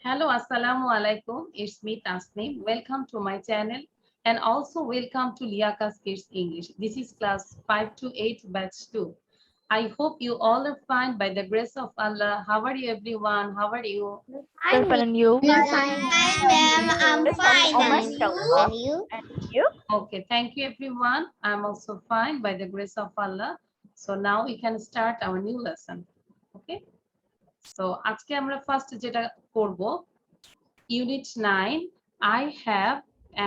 Hello, Assalamu alaikum. It's me, Tasneem. Welcome to my channel and also welcome to Liaka's Kids English. This is class 5 to 8, batch 2. I hope you all are fine by the grace of Allah. How are you, everyone? How are you? We're fine and you? We're fine, ma'am. I'm Yes, fine. oh, And you? mashallah. And you? And you? Okay, thank you, everyone. I'm also fine by the grace of Allah. So now we can start our new lesson. Okay, so আজকে আমরা first যেটা করব Unit 9, I have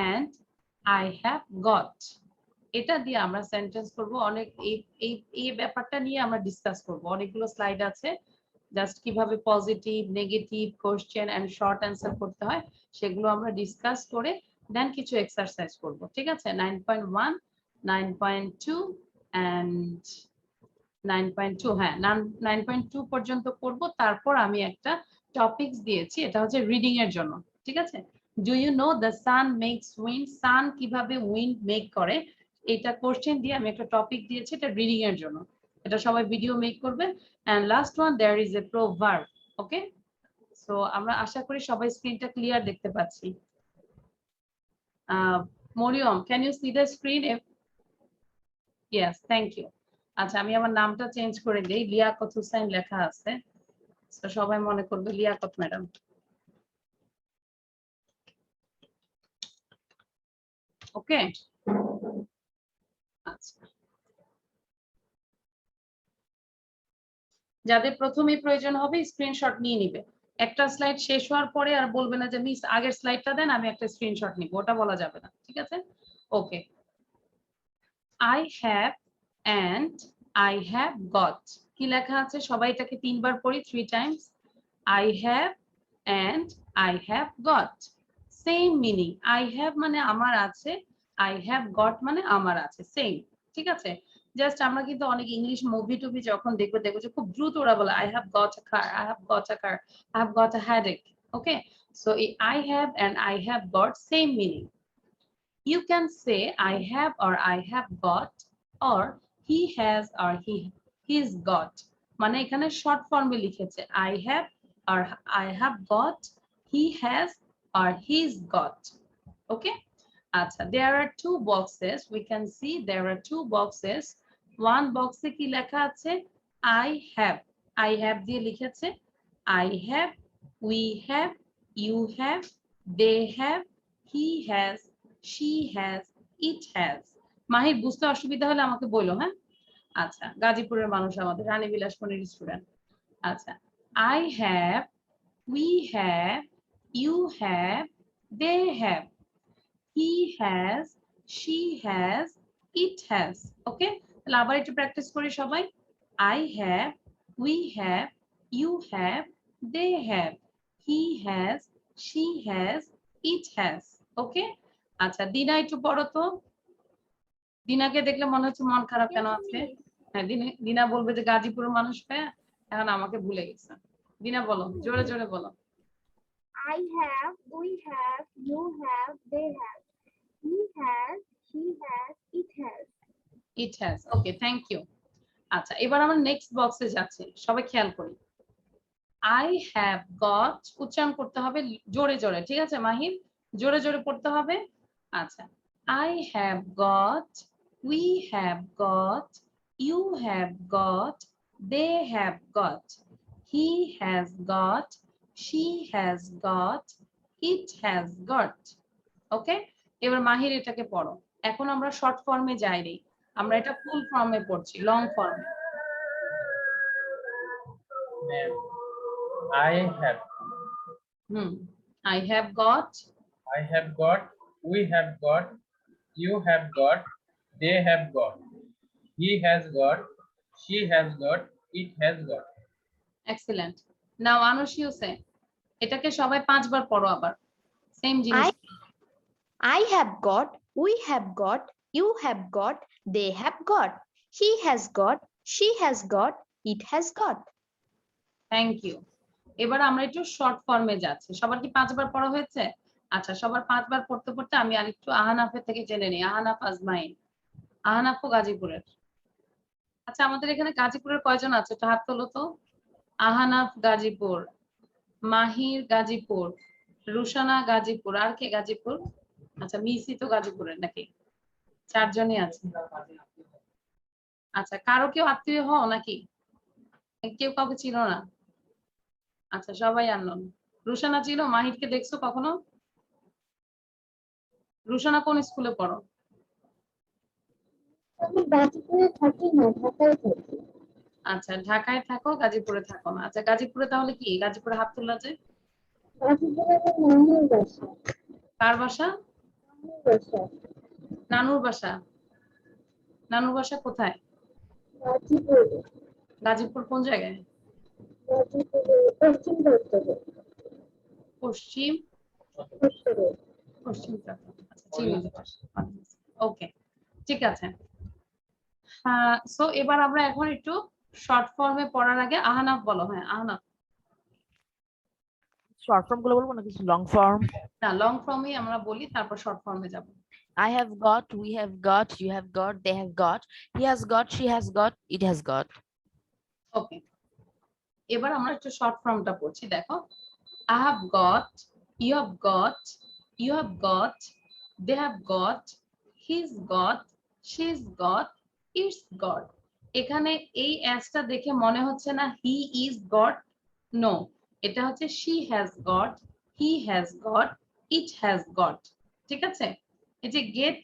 and I have got. এটা দিয়ে আমরা sentence করব। অনেক এই ব্যাপারটা নিয়ে আমরা ডিসকাস করব। অনেকগুলো স্লাইড আছে, জাস্ট কিভাবে positive, negative, question and short answer করতে হয় সেগুলো আমরা ডিসকাস করে দেন কিছু এক্সারসাইজ করব। ঠিক আছে? 9.1, 9.2 এন্ড 9.2, হ্যাঁ 9.2 পর্যন্ত করব। তারপর আমি একটা টপিকস দিয়েছি, এটা হচ্ছে রিডিং এর জন্য। ঠিক আছে? Do you know the sun makes wind? Sun কিভাবে উইন্ড মেক করে, এটা কোশ্চেন দিয়ে আমি একটা টপিক দিয়েছি, এটা রিডিং এর জন্য। এটা সবাই ভিডিও মেক করবে। And last one, there is a proverb. Okay, so আমরা আশা করি সবাই স্ক্রিনটা ক্লিয়ার দেখতে পাচ্ছি। Mariam, can you see the screen? Yes, thank you. আচ্ছা, আমি আমার নামটা চেঞ্জ করে দেই, লিয়াকত হুসাইন লেখা আছে, তো সবাই মনে করবে লিয়াকত ম্যাডাম। ওকে, আচ্ছা, যাদের প্রথমেই প্রয়োজন হবে স্ক্রিনশট নিয়ে নিবে। একটা স্লাইড শেষ হওয়ার পরে আর বলবে না যে মিস আগের স্লাইডটা দেন, আমি একটা স্ক্রিনশট নিব, ওটা বলা যাবে না। ঠিক আছে? Okay, I have and I have got. কি লেখা আছে সবাই এটাকে তিনবার পড়ি, 3 times. I have and I have got. Same meaning. I have মানে আমার আছে, I have got মানে আমার আছে, সেম। ঠিক আছে? জাস্ট আমরা কিন্তু অনেক ইংলিশ মুভি টুভি যখন দেখবো যে খুব দ্রুত ওরা বলে I have got a car, I have got a car, I have got a headache. Okay, so I have and I have got same meaning. You can say I have or I have got, or he has or he's got। মানে এখানে short ফর্মে লিখেছে I have or I have got, he has or he's got। Okay, আচ্ছা, there are two boxes, we can see there are two boxes। one box-এ কি লেখা আছে? I have দিয়ে লিখেছে I have, we have, you have, they have, he has, she has, it has। মাহির বুঝতে অসুবিধা হলে আমাকে বলো, হ্যাঁ? আচ্ছা, গাজীপুরের মানুষ আমাদের, রানী বিলাসপুরের স্টুডেন্ট। আচ্ছা, I have, we have, you have, they have, he has, she has, it has। ওকে, তাহলে আবার একটু প্র্যাকটিস করি সবাই। I have, we have, you have, they have, he has, she has, it has। ওকে, আচ্ছা, দিনা একটু পড়ো তো। দিনাকে দেখলে মনে হচ্ছে মন খারাপ কেন আছে? হ্যাঁ, দিনা বলবে যে গাজীপুরের মানুষ হয়ে এখন আমাকে ভুলে গেছে। দিনা বলো, জোরে জোরে বলো। I have, we have, you have, they have, he has, she has, it has. It has। Okay, thank you. আচ্ছা, এবার আমরা নেক্সট বক্সে যাচ্ছি, সবাই খেয়াল করি। I have got, উচ্চারণ করতে হবে জোরে জোরে। ঠিক আছে মাহির, জোরে জোরে পড়তে হবে। আচ্ছা, I have got, we have got, you have got, they have got, he has got, she has got, it has got। ওকে, এবার মাহির এটাকে পড়ো। এখন আমরা শর্ট ফর্মে যাইনি, আমরা এটা ফুল ফর্মে পড়ছি, লং ফর্মে। I have, I have got, I have got, we have got, you have got, they have got, he has got, she has got, it has got। Excellent. Now Anushi Hose, এটাকে সবাই 5 বার পড়ো আবার, সেম জিনিস। I have got, we have got, you have got, they have got, he has got, she has got, it has got। Thank you. এবার আমরা একটু short ফর্মে যাচ্ছি। সবার কি 5 বার পড়া হয়েছে? আচ্ছা, সবার 5 বার পড়তে পড়তে আমি আরেকটু আহানাফের থেকে জেনে নিই। আহানাফ আজমাইন, আহানাফও গাজীপুরের। আচ্ছা, আমাদের এখানে গাজীপুরের কয়জন আছে একটু হাত তোলো তো। আহানাফ গাজীপুর, মাহির গাজীপুর, রুশানা গাজীপুর, আর কে গাজীপুর? আচ্ছা মিসি তো গাজীপুরের নাকি? 4 জনই আছে। আচ্ছা কারো কেউ আত্মীয় হও নাকি? কেউ কাউকে ছিল না? আচ্ছা সবাই আননোন। রুশানা ছিল, মাহিরকে দেখছো কখনো? রুশানা কোন স্কুলে পড়ো? আমি গাজীপুরে থাকি না, ঢাকায় থাকি। আচ্ছা ঢাকায় থাকো, গাজীপুরে থাকো না। আচ্ছা গাজীপুরে তাহলে কি? গাজীপুরে হাত তোলা যে? গাজীপুরে আমার নানুর বাসা। কার বাসা? নানুর বাসা নানুর বাসা। নানুর বাসা কোথায়? গাজীপুরে। গাজীপুর কোন জায়গায়? গাজীপুরে পশ্চিম উত্তরে। পশ্চিম উত্তরে। পশ্চিম প্রান্ত। আচ্ছা চিনি। ওকে ঠিক আছে। সো এবার আমরা এখন একটু শর্ট ফর্মে পড়ার আগে আহনাফ বলো। হ্যাঁ আহনাফ। শর্ট ফর্ম গুলো বলবো না কিছু লং ফর্ম? না লং ফর্মে আমরা বলি, তারপর শর্ট ফর্মে যাব। I have got, we have got, you have got, they have got, he has got, she has got, it has got. ওকে এবার আমরা একটু শর্ট ফর্মটা পড়ছি। দেখো I have got, you have got, you have got, they have got, he's got, she's got, it's got. এখানে এই অ্যাসটা দেখে মনে হচ্ছে না he is got, no, এটা হচ্ছে she has got, he has got, it has got। ঠিক আছে? এই যে get,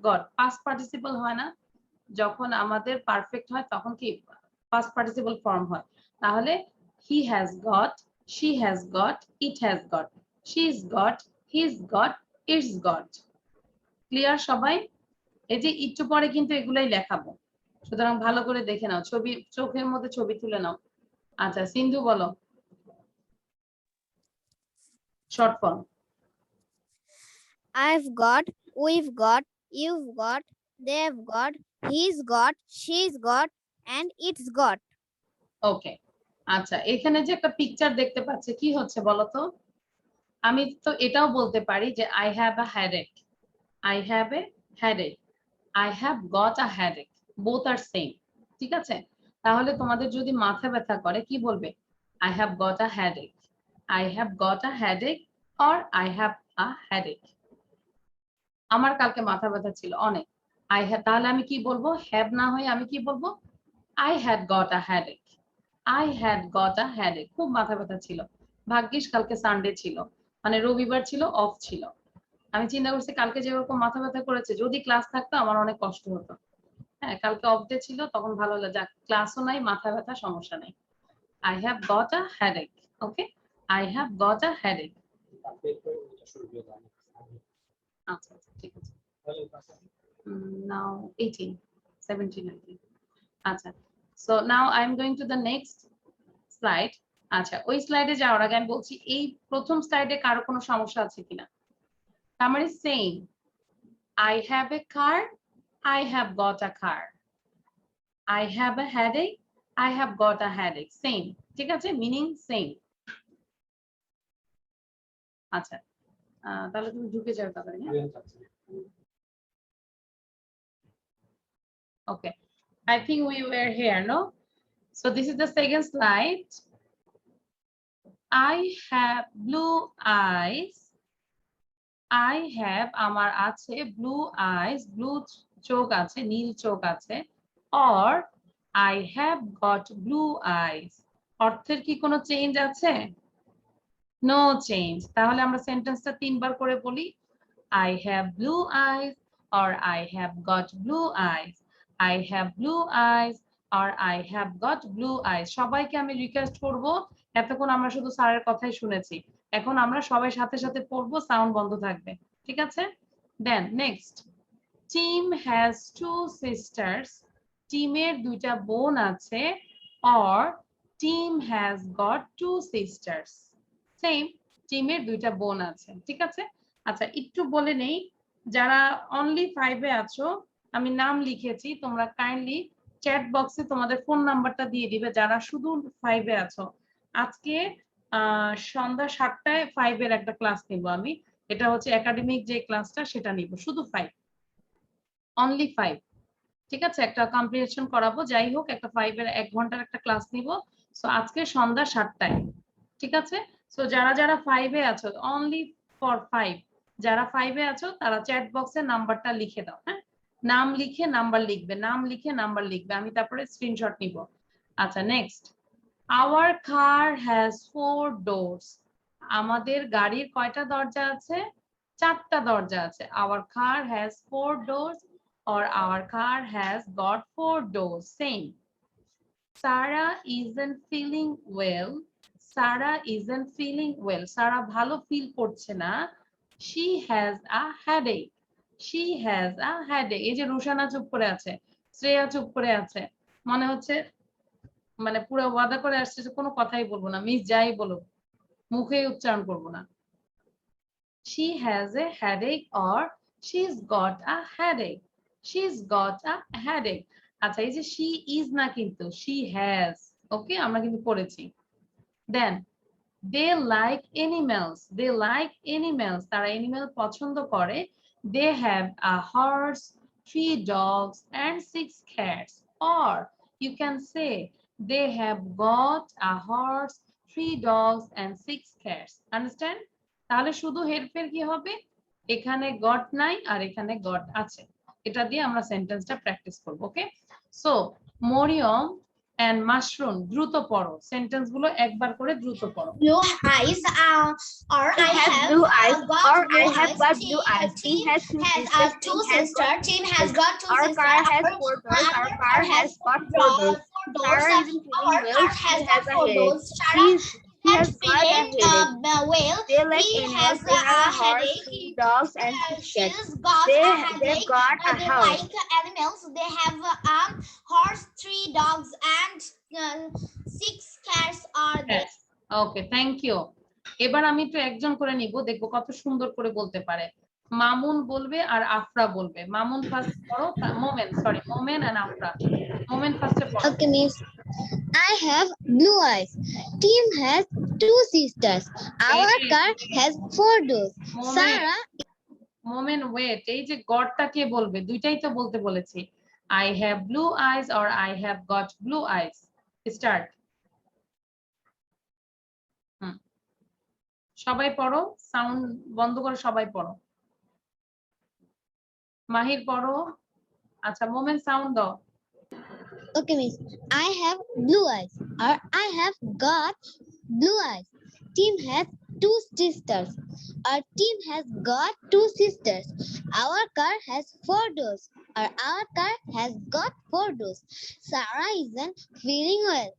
got past participle হয় না? যখন আমাদের পারফেক্ট হয় তখন কি past participle ফর্ম হয়। তাহলে he has got, she has got, it has got, she's got, he's got, it's got। Clear সবাই? এই যে একটু পরে কিন্তু এগুলাই লেখাবো, সুতরাং ভালো করে দেখে নাও, ছবি চোখের মধ্যে ছবি তুলে নাও। আচ্ছা সিন্ধু বলো short form. I've got, we've got, you've got, they've got, he's got, she's got, and it's got. ওকে আচ্ছা এখানে যে একটা পিকচার দেখতে পাচ্ছে কি হচ্ছে বলো তো? আমি তো এটাও বলতে পারি যে I have a headache, I have a headache, I have got a headache, both are same। ঠিক আছে? তাহলে তোমাদের যদি মাথা ব্যথা করে কি বলবে? I have got a headache, I have got a headache, or I have a headache। আমার কালকে মাথা ব্যথা ছিল অনেক, তাহলে আমি কি বলবো? have না হয়ে আমি কি বলবো? I had got a headache, I had got a headache। খুব মাথা ব্যথা ছিল, ভাগ্যিস কালকে সানডে ছিল, মানে রবিবার ছিল, অফ ছিল। আমি চিন্তা করছি কালকে যেরকম মাথা ব্যথা করেছে যদি ক্লাস থাকতো আমার অনেক কষ্ট হতো। হ্যাঁ কালকে অফ ডে ছিল, তখন ভালো হলো, যাক ক্লাসও নাই, মাথা ব্যথা, সমস্যা নেই। I have got a headache, okay, I have got a headache। আচ্ছা আচ্ছা ঠিক আছে। Now 18, 17, 19। আচ্ছা so now I'm going to the next slide। আচ্ছা ওই স্লাইডে যাওয়ার আগে আমি বলছি এই প্রথম স্লাইডে কারো কোনো সমস্যা আছে কিনা? Tamar is saying I have a car, I have got a car, I have a headache, I have got a headache, same। ঠিক আছে? Meaning same. আচ্ছা তাহলে তুমি ঢুকে যাও তাহলে। Okay, I think we were here, no? So this is the second slide। I have blue eyes, I have আমার আছে blue eyes, blue চোখ আছে, নীল চোখ আছে, or I have got blue eyes। অর্থের কি কোনো চেঞ্জ আছে? No change. তাহলে আমরা সেন্টেন্সটা 3 বার করে বলি। I have blue eyes, or I have got blue eyes, I have blue eyes, or I have got blue eyes। সবাইকে আমি রিকোয়েস্ট করব, এতক্ষণ আমরা শুধু স্যারের কথাই শুনেছি, এখন আমরা সবাই সাথে সাথে পড়বো, সাউন্ড বন্ধ থাকবে। ঠিক আছে? Then next, Tim has two sisters. টিমের দুইটা বোন আছে, or Tim has got two sisters. Same, টিমের দুইটা বোন আছে। ঠিক আছে? আচ্ছা একটু বলে নেই, যারা অনলি 5 এ আছো আমি নাম লিখেছি, তোমরা কাইন্ডলি চ্যাট বক্সে তোমাদের ফোন নাম্বারটা দিয়ে দিবে যারা শুধু 5 এ আছো। আজকে সন্ধ্যা 7টায় 5 এর একটা ক্লাস নিব আমি, এটা হচ্ছে একাডেমিক যে ক্লাসটা সেটা নিব, শুধু 5, অনলি 5। ঠিক আছে? একটা কম্প্রিহেনশন করাবো, যাই হোক একটা 5 এর 1 ঘন্টার একটা ক্লাস নিব। সো আজকে সন্ধ্যা 7টায়। ঠিক আছে? সো যারা যারা 5 এ আছো, অনলি ফর 5, যারা 5 এ আছো তারা চ্যাট বক্সে নাম্বারটা লিখে দাও। হ্যাঁ, নাম লিখে নাম্বার লিখবে, নাম লিখে নাম্বার লিখবে, আমি তারপরে স্ক্রিনশট নিব। আচ্ছা, next, our car has 4 doors. আমাদের গাড়ির কয়টা দরজা আছে? 4টা দরজা আছে। Our car has 4 doors or our car has got 4 doors. Same. Sarah isn't feeling well. Sarah isn't feeling well. Sarah ভালো ফিল করছে না। She has a headache. She has a headache. এই যে রুশানা চুপ করে আছে, শ্রেয়া চুপ করে আছে, মনে হচ্ছে মানে পুরো ওয়াদা করে আসছে যে কোনো কথাই বলবো না, মিস যাই বলো মুখে উচ্চারণ করবো না। She has a headache or she's got a headache. She's got a headache. আচ্ছা, এই যে she is না কিন্তু she has, ওকে, আমরা কিন্তু পড়েছি। Then they like animals. They like animals. তারা animal পছন্দ করে। They have a horse, 3 dogs and 6 cats. Or you can say they have got a horse, 3 dogs and 6 cats. Understand? তাহলে শুধু হেরফের কি হবে? এখানে গট নাই আর এখানে গট আছে। এটা দিয়ে আমরা সেন্টেন্সটা প্র্যাকটিস করব। ওকে, সো মরিয়ম and mushroom, দ্রুত পড়ো, সেন্টেন্স গুলো একবার করে দ্রুত পড়ো। Blue eyes, or I have blue eyes, got or blue I have eyes. got blue eyes. Tim has two sisters. Tim has got two Our sisters. car has 4 doors. Our car has got 4 doors. Sarah isn't Our feeling well. car has She got has a 4 headache. doors. Sarah She has is got a feeling headache. well. They like He animals. has They have a a horse, headache. 3 dogs, and 6 cats. She's got a They've headache. got a They house. like animals. They have a horse, 3 dogs, and 6 cats are there. Okay, thank you. এবার আমি একটু একজন করে নিব, দেখবো কত সুন্দর করে বলতে পারে। মামুন বলবে আর আফরা বলবে। মামুন ফার্স্ট পড়ো, মোমেন, সরি, মোমেন এন্ড আফরা। মোমেন ফার্স্টে পড়ো। Okay, miss. I have blue eyes. Tim has 2 sisters. Our car has 4 doors. Sarah Momen wait, এই যে গডটা কে বলবে? দুইটাই তো বলতে বলেছি। I have blue eyes or I have got blue eyes. Start. সবাই পড়ো, সাউন্ড বন্ধ করে সবাই পড়ো। মাহির পড়ো। আচ্ছা, মোমেন সাউন্ড দাও। Okay, miss. I have blue eyes, or I have got blue eyes. Tim has 2 sisters. Our team has got 2 sisters. Our car has 4 doors. Our car has got 4 doors. Sarah isn't feeling well.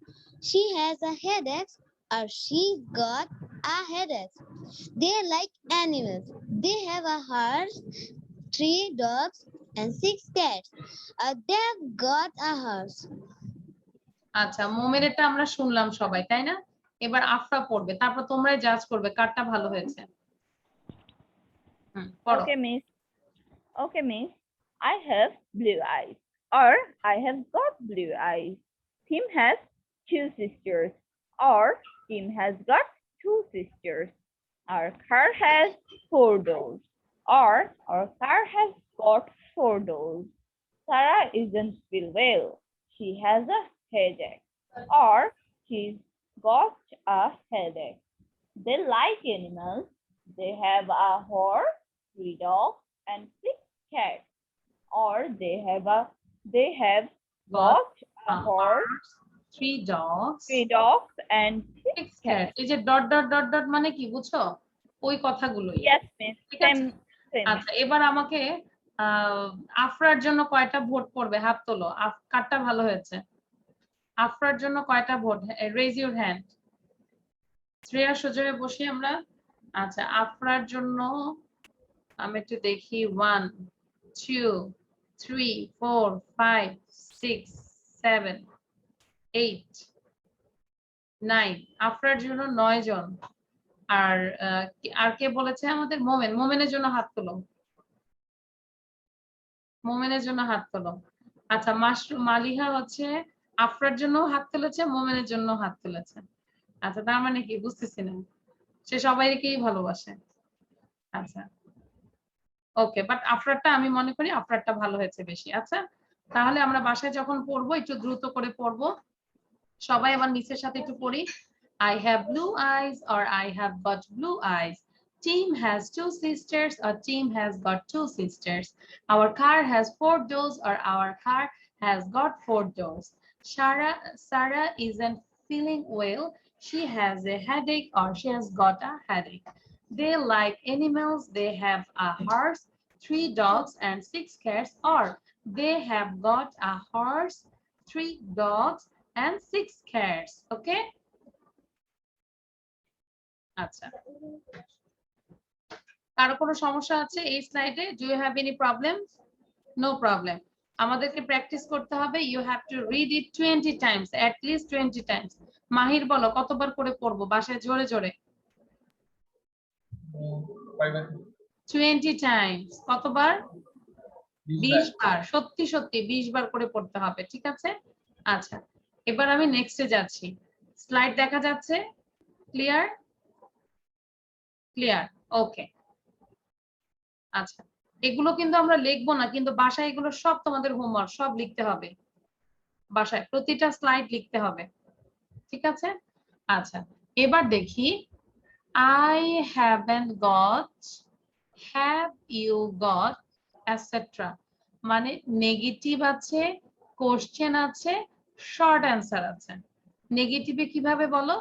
She has a headache, or she got a headache. They like animals. They have a horse, 3 dogs, and 6 cats. They've got a house. আচ্ছা, মোমেনেরটা আমরা শুনলাম সবাই, তাই না? এবার আফরা পড়বে, তারপর তোমরাই জাজ করবে কারটা ভালো হয়েছে। পড়ো। Okay, miss. I have blue eyes, or I have got blue eyes. Tim has 2 sisters, or Tim has got 2 sisters. Our car has 4 doors, or our car has got 4 doors. Sarah isn't feel well. She has a headache, or she's got a headache. They like animals. They have a horse, 3 dogs, and 6 cats. Or they have got a horse, 3 dogs, 3 dogs, and 6 6 cats. cats. এই যে dot dot dot dot মানে কি বুঝছো? ওই কথাগুলোই। Yes, miss. ঠিক আছে। Same. আচ্ছা, এবার আমাকে আফরার জন্য কয়টা ভোট পড়বে? হাত তোলো, কারটা ভালো হয়েছে? আফরার জন্য কয়টা vote? Raise your hand. Shreya সোজা বসে আমরা। আচ্ছা, আফরার জন্য আমি একটু দেখি, 1 2 3 4 5 6 7 8 9, আফরার জন্য 9 জন। আর আর কে বলেছে আমাদের? মোমেন। মোমেনের জন্য হাত তোলো, মোমেনের জন্য হাত তোলো। আচ্ছা, মাশরুম মালিহা হচ্ছে আফরার জন্য হাত তুলেছে, মোমেনের জন্য হাত তুলেছে। আচ্ছা, তার মানে কি বুঝতেছি না, সে সবাইকেই ভালোবাসে। আচ্ছা, ওকে, বাট আফরারটা আমি মনে করি আফরারটা ভালো হয়েছে বেশি। আচ্ছা, তাহলে আমরা বাসায় যখন পড়বো একটু দ্রুত করে পড়বো। সবাই আমার মিসের সাথে একটু পড়ি। I have blue eyes or I have got blue eyes. Tim has 2 sisters or Tim has got 2 sisters. Our car has 4 doors or our car has got 4 doors. Sarah isn't feeling well. She has a headache or she has got a headache. They like animals. They have a horse, 3 dogs and 6 cats, or they have got a horse, 3 dogs and 6 cats. Okay? আচ্ছা, কারো কোনো সমস্যা আছে এই স্লাইডে? Do you have any problem? No problem. আমাদেরকে practice করতে হবে। You have to read it 20 times, at least 20 times. Mahir বলো কতবার করে পড়বো বাসায় জোরে জোরে? 20 টাইমস। কতবার? 20 বার। সত্যি সত্যি 20 বার করে পড়তে হবে, ঠিক আছে? আচ্ছা, এবার আমি নেক্সটে যাচ্ছি। স্লাইড দেখা যাচ্ছে? ক্লিয়ার? ক্লিয়ার, ওকে। আচ্ছা, এগুলো কিন্তু আমরা লিখবো না, কিন্তু বাসায় এগুলো সব তোমাদের হোমওয়ার্ক, সব লিখতে হবে বাসায়, প্রতিটা স্লাইড লিখতে হবে, ঠিক আছে? আচ্ছা, এবার দেখি I haven't got, have you got, etc. মানে নেগেটিভ আছে, কোশ্চেন আছে, শর্ট অ্যান্সার আছে। নেগেটিভে কিভাবে বলো?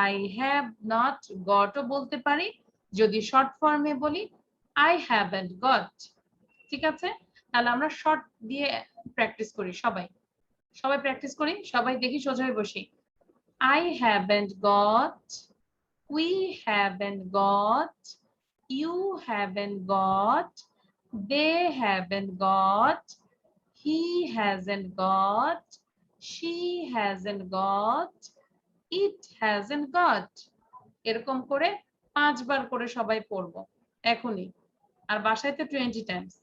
I have not got ও বলতে পারি, যদি শর্ট ফর্মে বলি I haven't got, ঠিক আছে? তাহলে আমরা শর্ট দিয়ে প্র্যাকটিস করি, সবাই সবাই প্র্যাকটিস করি, সবাই দেখি সোজা হয়ে বসি। I haven't got, we haven't got, you haven't got, they haven't got, he hasn't got, she hasn't got, it hasn't got। এরকম করে 5 বার করে সবাই পড়বো এখনই, আর বাসায় তো 20 Times.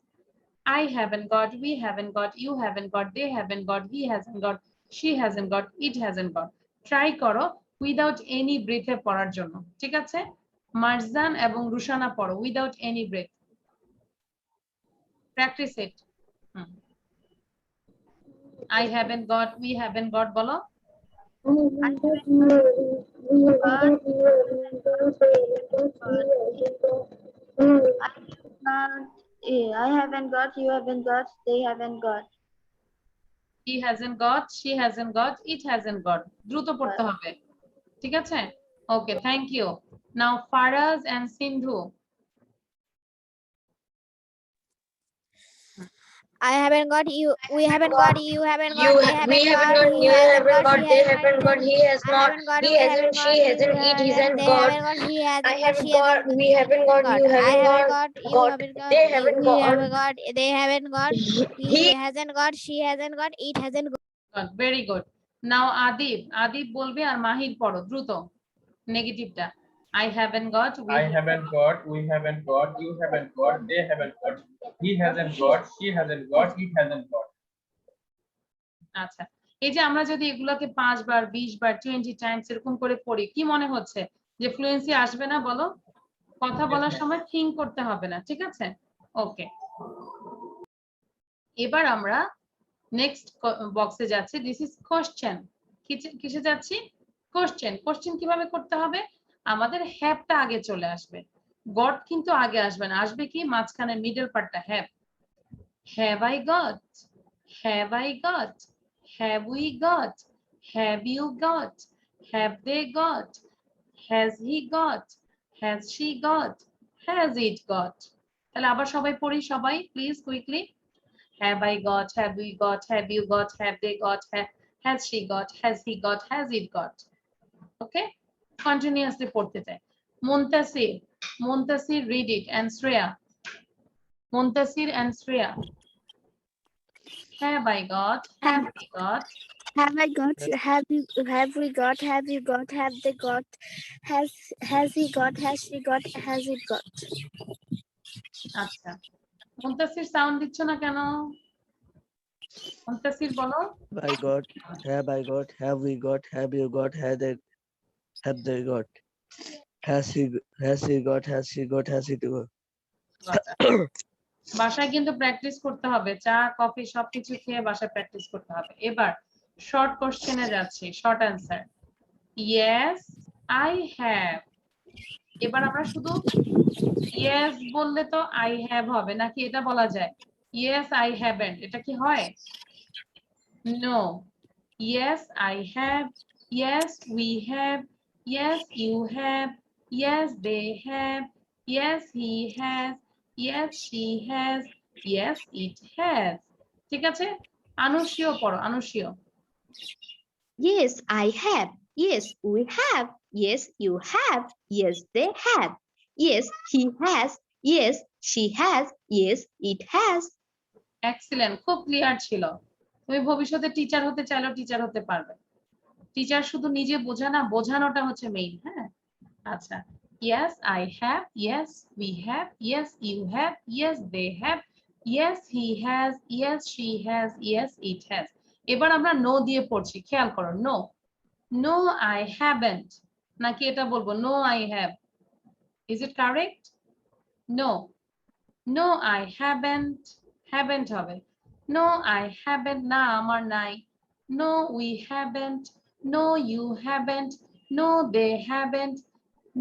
I haven't got, we haven't got, you haven't got, they haven't got, he hasn't got, she hasn't got, it hasn't got। Try করো without any ব্রেথে পড়ার জন্য, ঠিক আছে? মারজান এবং রুশানা পড়ো without any breath, practice it. I haven't got, we haven't got বলো। I haven't got, you haven't got, they haven't got. He hasn't got, she hasn't got, it hasn't got। দ্রুত পড়তে হবে, ঠিক আছে? Okay, thank you. Now Faraz and Sindhu. I haven't got, you, we haven't got, you haven't got, they We haven't haven't got, got, he you hasn't haven't got, got, she they hasn't haven't got, he has I not, haven't got, he we hasn't, haven't she got, hasn't, you it haven't, hasn't they got, haven't got, he hasn't I got, haven't she got, hasn't we haven't got, you I haven't haven't got, got, you haven't got, they haven't we got, haven't got, they haven't got, he he hasn't got, she hasn't got, it hasn't got. Very good. Now Adib, Adib বলবে আর মাহির পড়ো দ্রুত নেগেটিভটা। I haven't got, I haven't got, we haven't got, you haven't got, they haven't got, he hasn't got, she hasn't got, it hasn't got। আচ্ছা, এই যে আমরা যদি এগুলোকে 5 বার 20 বার 20 টাইমস এরকম করে পড়ি, কি মনে হচ্ছে যে ফ্লুয়েন্সি আসবে না? বলো, কথা বলার সময় থিঙ্ক করতে হবে না, ঠিক আছে? ওকে, এবার আমরা নেক্সট বক্সে যাচ্ছি। This is question. কিসে যাচ্ছি? কোশ্চেন। কোশ্চেন কিভাবে করতে হবে? আমাদের হ্যাভটা আগে চলে আসবে, গট কিন্তু আগে আসবে না, আসবে কি মাঝখানে মিডল পার্টটা, have. Have I got, have I got, have we got, have you got, have they got, has he got, has she got, has it got. তাহলে আবার সবাই পড়ি, সবাই please quickly. Have I got, have we got, have you got, have they got, has she got, has he got, has it got? Okay, continuously পড়তে চাই। Muntasir, Muntasir, read it, and Shreya, Muntasir and Shreya। Have I got, have we got, Have I got, have you, have we got, have you got, have they got, has he got, has she got, has it got? আচ্ছা, Muntasir sound দিচ্ছ না কেন? মুনতাসির বলো। I got, have I got, have we got, have you got, have they got, has he got, has she got, has it got? বাসায় কিন্তু practice করতে হবে, চা কফি সবকিছু খেয়ে বাসায় প্র্যাকটিস করতে হবে। এবার শর্ট কোশ্চেনে যাচ্ছি, short answer. Yes, I have. এবার আমরা শুধু yes বললে তো I have হবে নাকি এটা বলা যায়? Yes, I haven't. এটা কি হয়? No. Yes, I have. Yes, we have. Yes, you have. Yes, they have. Yes, he has. Yes, she has. Yes, it has. ঠিক আছে? আনুষীয় পড়ো, আনুষীয়। Yes, I have. Yes, we have. Yes, you have. Yes, they have. Yes, he has. Yes, she has. Yes, it has. Excellent, খুব clear ছিল। তুমি ভবিষ্যতে teacher হতে চাইলেও teacher হতে পারবে। টিচার শুধু নিজে বোঝা না, বোঝানোটা হচ্ছে মেইন। হ্যাঁ, আচ্ছা। Yes, I have. Yes, we have. Yes, you have. Yes, they have. Yes, he has. Yes, she has. Yes, it has. এবার আমরা নো দিয়ে পড়ছি, খেয়াল করো। নো, নো I haven't, নাকি এটা বলবো no I have? Is it correct? No, no I haven't. Haven't হবে। No I haven't, না আমার নাই। No we haven't. No you haven't. No they haven't.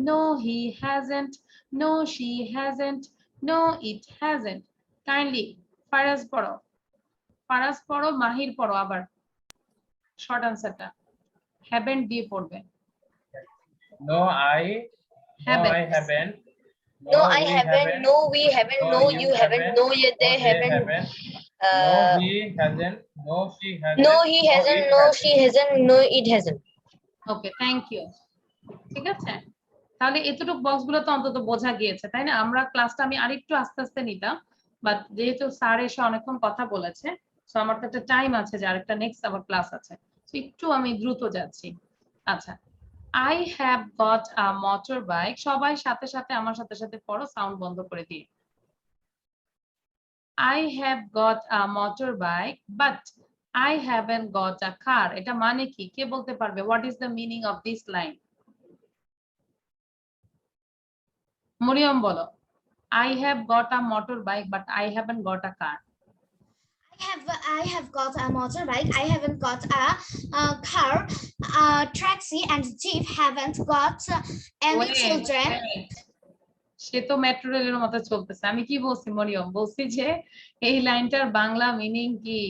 No he hasn't. No she hasn't. No it hasn't. Kindly Faraz পড়ো, ফারাজ পড়ো, মাহির পড়ো। আবার short আনসারটা haven't দিয়ে পড়বে। No, I haven't. No, I we haven't. No, we haven't. No, you haven't. No, they haven't. No, he hasn't. No, she hasn't. No, he hasn't. it No, she hasn't. No, it hasn't. Okay, thank you. ঠিক আছে, তাহলে এতটুকু বক্সগুলো তো অন্তত বোঝা গিয়েছে, তাই না? আমরা ক্লাসটা আমি আরেকটু আস্তে আস্তে নিতাম, বাট যেহেতু স্যার এসে অনেকক্ষণ কথা বলেছে, সো আমার তো একটা টাইম আছে যে আরেকটা নেক্সট আবার ক্লাস আছে, সো একটু আমি দ্রুত যাচ্ছি। আচ্ছা, I have got a motorbike. সবাই সাথে সাথে আমার সাথে সাথে পড়ো, সাউন্ড বন্ধ করে দিয়ে। I have got a motorbike, but I haven't got a car. এটা মানে কি? কে বলতে পারবে? What is the meaning of this line? Mariam বলো। I have got a motorbike, but I haven't got a car. I have got a motorbike. I haven't got a car. Taxi and Jeep haven't got any Wait, children. wait. সে তো metro রেলের মতো চলতেছে। আমি কি বলছি মরিয়ম? বলছি যে এই লাইনটার বাংলা মিনিং কি?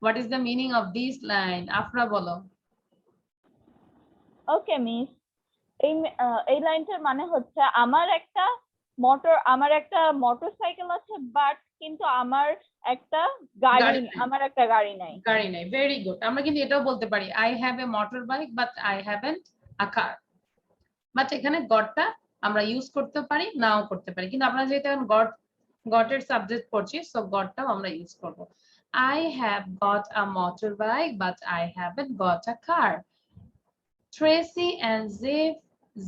What is the meaning of this line? Afra বলো। ওকে মিস, এই লাইনটার মানে হচ্ছে আমার একটা মোটরসাইকেল আছে, বাট কিন্তু আমার একটা গাড়ি নাই। গাড়ি নাই। গাড়ি নাই, ভেরি গুড। আমরা কিন্তু এটাও বলতে পারি I have a motorbike, but I haven't a car. But এখানে গটটা আমরা ইউজ করতে পারি, নাও করতে পারি, কিন্তু আমরা যেহেতু এখন গটের সাবজেক্ট পড়ছি, সো গটটাও আমরা ইউজ করব। I have got a motorbike, but I haven't got a car. Tracy and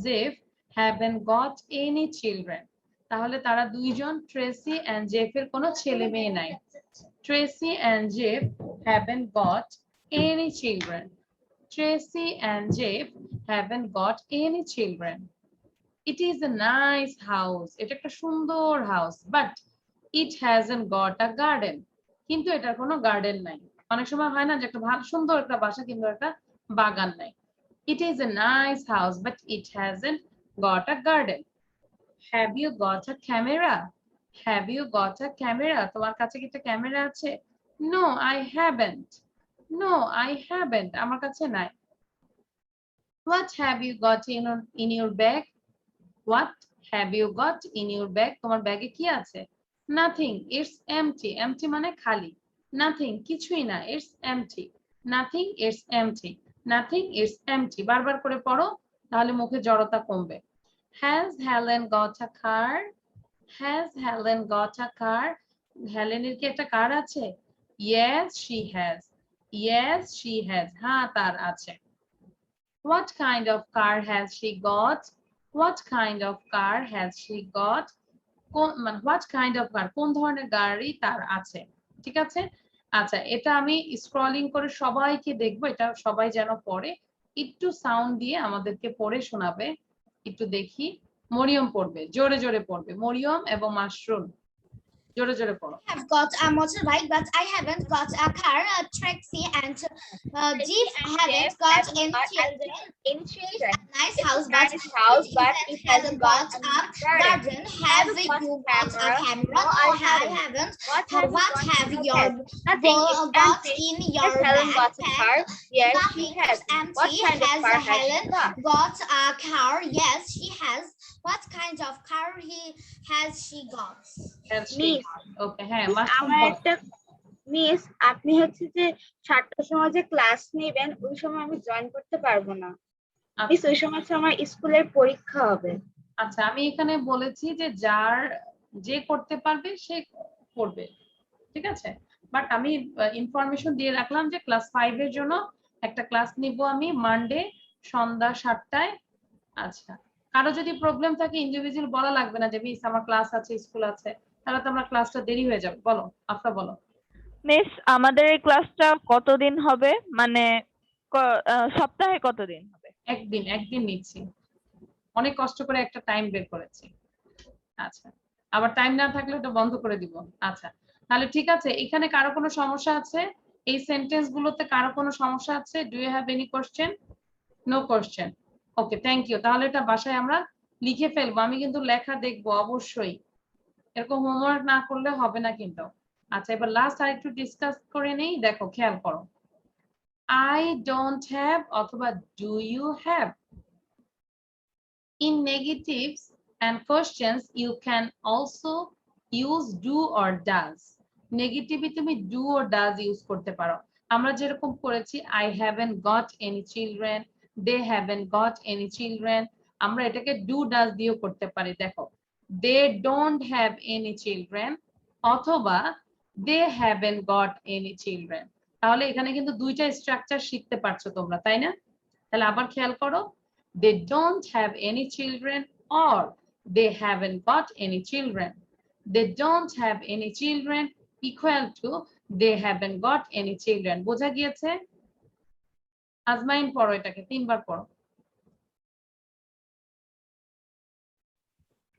Zev haven't got any children. তাহলে তারা দুইজন, ট্রেসি এন্ড জেফের কোনো ছেলে মেয়ে নাই। Tracy and Jeff haven't got any children. Tracy and Jeff haven't got any children. It is a nice house. এটা একটা সুন্দর house, but it hasn't got a garden. কিন্তু এটার কোনো গার্ডেন নাই। অনেক সময় হয় না যে একটা ভালো সুন্দর একটা বাসা কিন্তু একটা বাগান নাই। It is a nice house, but it hasn't got a garden. Have you got a camera? Have you got a camera? তোমার কাছে কি একটা ক্যামেরা আছে? No, I haven't. No, I haven't. আমার কাছে নাই। What have you got in your bag? What have you got in your bag? তোমার ব্যাগে কি আছে? Nothing. It's empty. Empty মানে খালি। Nothing. কিছুই না। It's empty. Nothing. It's empty. Nothing. It's empty. বারবার করে পড়ো, তাহলে মুখে জড়তা কমবে। Has Helen got a car? Has Helen got a car? হেলেনের কি একটা কার আছে? Yes, she has. Yes, she has. হ্যাঁ, তার আছে। What kind of car has she got? What kind of car has she got? What kind of car? কোন ধরনের গাড়ি তার আছে? ঠিক আছে? আচ্ছা, এটা আমি স্ক্রলিং করে সবাইকে দেখবো, এটা সবাই যেন পড়ে। একটু সাউন্ড দিয়ে আমাদেরকে পড়ে শোনাবে। একটু দেখি। মরিয়ম পড়বে, জোরে জোরে পড়বে। মরিয়ম এবং মাশরুন জোরে জোরে পড়ো। have got a motorbike, but I haven't got a car. Trixie and Jeep haven't got any children. Nice house, but it hasn't got a garden. Have you got a camera? No, I haven't. What have you got in your backpack? Nothing is empty. Has Helen got a car? Yes, she has. What kind of car has she got? ওকে, হ্যাঁ আমার একটা miss, আপনি হচ্ছে যে 7টার সময় যে class নেবেন ওই সময় আমি জয়েন করতে পারবো না মিস, ওই সময় হচ্ছে আমার স্কুলের পরীক্ষা হবে। আচ্ছা, আমি এখানে বলেছি যে যে করতে পারবে সে করবে, ঠিক আছে, বাট আমি ইনফরমেশন দিয়ে রাখলাম যে ক্লাস 5 এর জন্য একটা ক্লাস নিব আমি মানডে সন্ধ্যা 7টায়। আচ্ছা, কারো যদি প্রবলেম থাকে ইন্ডিভিজুয়াল বলা লাগবে না যে মিস আমার ক্লাস আছে, স্কুল আছে, তাহলে তো আমরা ক্লাসটা দেরি হয়ে যাবে। বলো, আফরা বলো। মিস আমাদের এই ক্লাসটা কতদিন হবে, মানে সপ্তাহে কতদিন হবে? একদিন নিচ্ছি, অনেক কষ্ট করে একটা টাইম বের করেছি। আচ্ছা, আবার টাইম না থাকলে ওটা বন্ধ করে দিব। আচ্ছা, তাহলে ঠিক আছে, এখানে কারো কোনো সমস্যা আছে? এই সেন্টেন্স গুলোতে কারো কোনো সমস্যা আছে? Do you have any question? No question. Okay, thank you. তাহলে এটা বাসায় আমরা লিখে ফেলবো, আমি কিন্তু লেখা দেখবো অবশ্যই, এরকম হোমওয়ার্ক না করলে হবে না কিন্তু। আচ্ছা, এবার লাস্ট আরেকটু ডিসকাস করে নেই। দেখো, খেয়াল করো, আই ডোন্ট হ্যাভ অথবা do you have. In negatives and questions, you can also use do or does. Negative তুমি do or does use করতে পারো। আমরা যেরকম করেছি I haven't got any children, they haven't got any children, আমরা এটাকে do does দিয়েও করতে পারি। দেখো, they don't have any children অথবা they haven't got any children। তাহলে এখানে কিন্তু দুইটা স্ট্রাকচার শিখতে পারছো তোমরা, তাই না? তাহলে আবার খেয়াল করো, they don't have any children or they haven't got any children. They don't have any children equal to they haven't got any children. বোঝা গিয়েছে? আজমাইন পড়ো, এটাকে 3 বার পড়ো।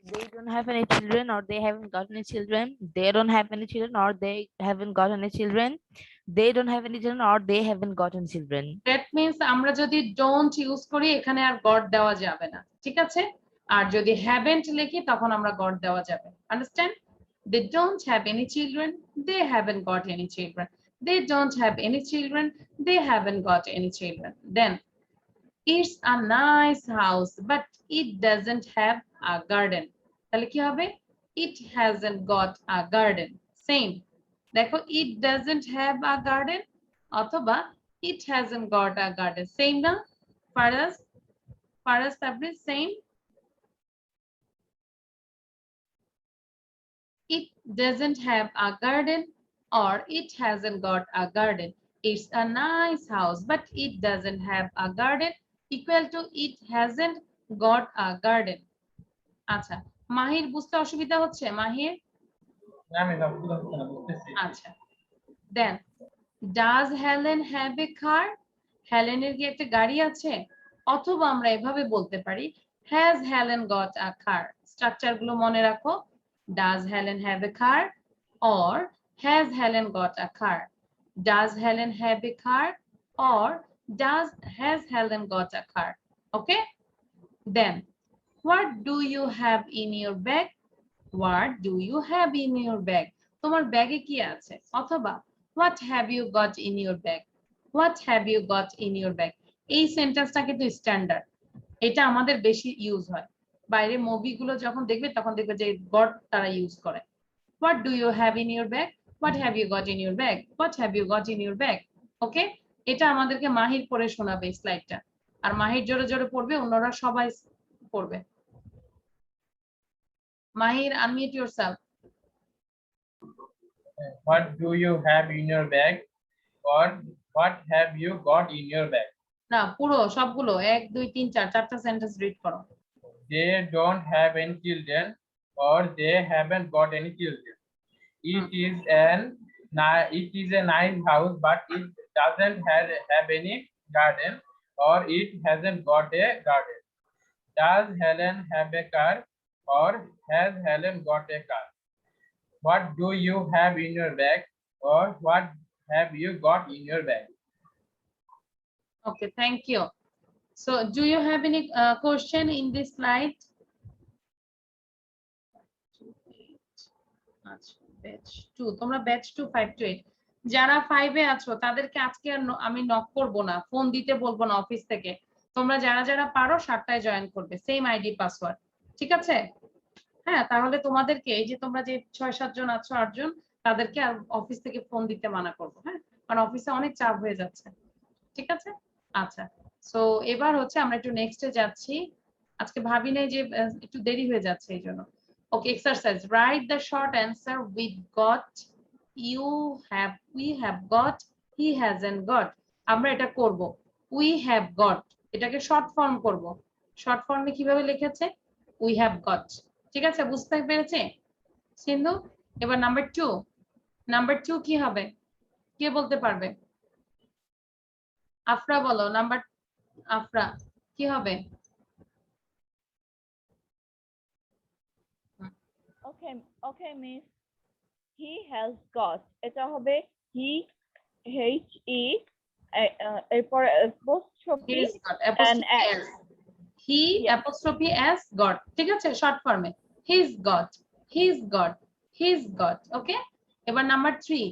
They don't have any children or they haven't got any children. They don't have any children or they haven't got any children. They don't have any children or they haven't got any children. That means আমরা যদি don't use করি এখানে আর got দেওয়া যাবে না, ঠিক আছে? আর যদি haven't লিখি তখন আমরা got দেওয়া যাবে। Understand? They don't have any children, they haven't got any children. They don't have any children, they haven't got any children. Then it's a nice house but it doesn't have a garden. তাহলে কি হবে? It hasn't got a garden. Same. দেখো, it doesn't have a garden অথবা it hasn't got a garden. Same না? Faraz Tabriz, same. It doesn't have a garden or it hasn't got a garden. It's a nice house but it doesn't have a garden equal to it hasn't got a garden. আচ্ছা, মাহির বুঝতে অসুবিধা হচ্ছে? মাহির, আমি বুঝতেছি। আচ্ছা, দেন does Helen have a car? হেলেনের কি একটা গাড়ি আছে? অথবা আমরা এভাবে বলতে পারি has Helen got a car? Structure গুলো মনে রাখো, does Helen have a car or has Helen got a car? Does Helen have a car or has Helen got a car? Okay, then what do you have in your bag? What do you have in your bag? তোমার ব্যাগে কি আছে? অথবা what have you got in your bag? What have you got in your bag? এই সেন্টেন্সটা কিন্তু standard, এটা আমাদের বেশি ইউজ হয়। বাইরে মুভিগুলো যখন দেখবে তখন দেখবে যে গট তারা ইউজ করে। What do you have in your bag? What have you got in your bag? What have you got in your bag? ওকে, এটা আমাদেরকে মাহির পড়ে শোনাবে স্লাইডটা, আর মাহির জোরে জোরে পড়বে, অন্যরা সবাই পড়বে। Mahir, unmute yourself. What do you have in your bag or what have you got in your bag? না, পুরো সবগুলো 1 2 3 4 চারটা সেন্টেন্স রিড করো। They don't have any children or they haven't got any children. It is a nice house but it doesn't have any garden or it hasn't got a garden. Does Helen have a car or has Helen got a car? what do you have in your bag, or what have you got in your bag? Okay, thank you. So do you have any question in this slide? আচ্ছা, batch 2, তোমরা batch 2 5 to 8 যারা 5 এ আছো তাদেরকে আজকে আর আমি knock করব না, phone দিতে বলবো না অফিস থেকে। তোমরা যারা যারা পারো 7টায় জয়েন করবে, সেম আইডি পাসওয়ার্ড, ঠিক আছে? হ্যাঁ, তাহলে তোমাদেরকে এই যে তোমরা যে 6-7 জন আছো, 8 জন, তাদেরকে আর অফিস থেকে ফোন দিতে মানা করব। হ্যাঁ, কারণ অফিসে অনেক চাপ হয়ে যাচ্ছে, ঠিক আছে? আচ্ছা, সো এবার হচ্ছে আমরা একটু নেক্সটে যাচ্ছি। আজকে ভাবি নাই যে একটু দেরি হয়ে যাচ্ছে এই জন্য। Okay, exercise, write the short answer with got, you have, we have got, he hasn't got. আমরা এটা করব, উই হ্যাভ গট, এটাকে শর্ট ফর্ম করব। শর্ট ফর্মে কিভাবে লিখেছে? উই হ্যাভ গট, ঠিক আছে? বুঝতে পেরেছে সিন্ধু? এবার নাম্বার 2, নাম্বার 2 কি হবে? কে বলতে পারবে? আফরা বলো, নাম্বার আফরা কি হবে? Okay, miss. He has got. এটা হবে he, he, এরপর apostrophe He's got, and apostrophe s. s. He Yes. apostrophe s got, ঠিক আছে? শর্ট ফর্মে he's got, he's got, he's got, ওকে? এবার নাম্বার 3,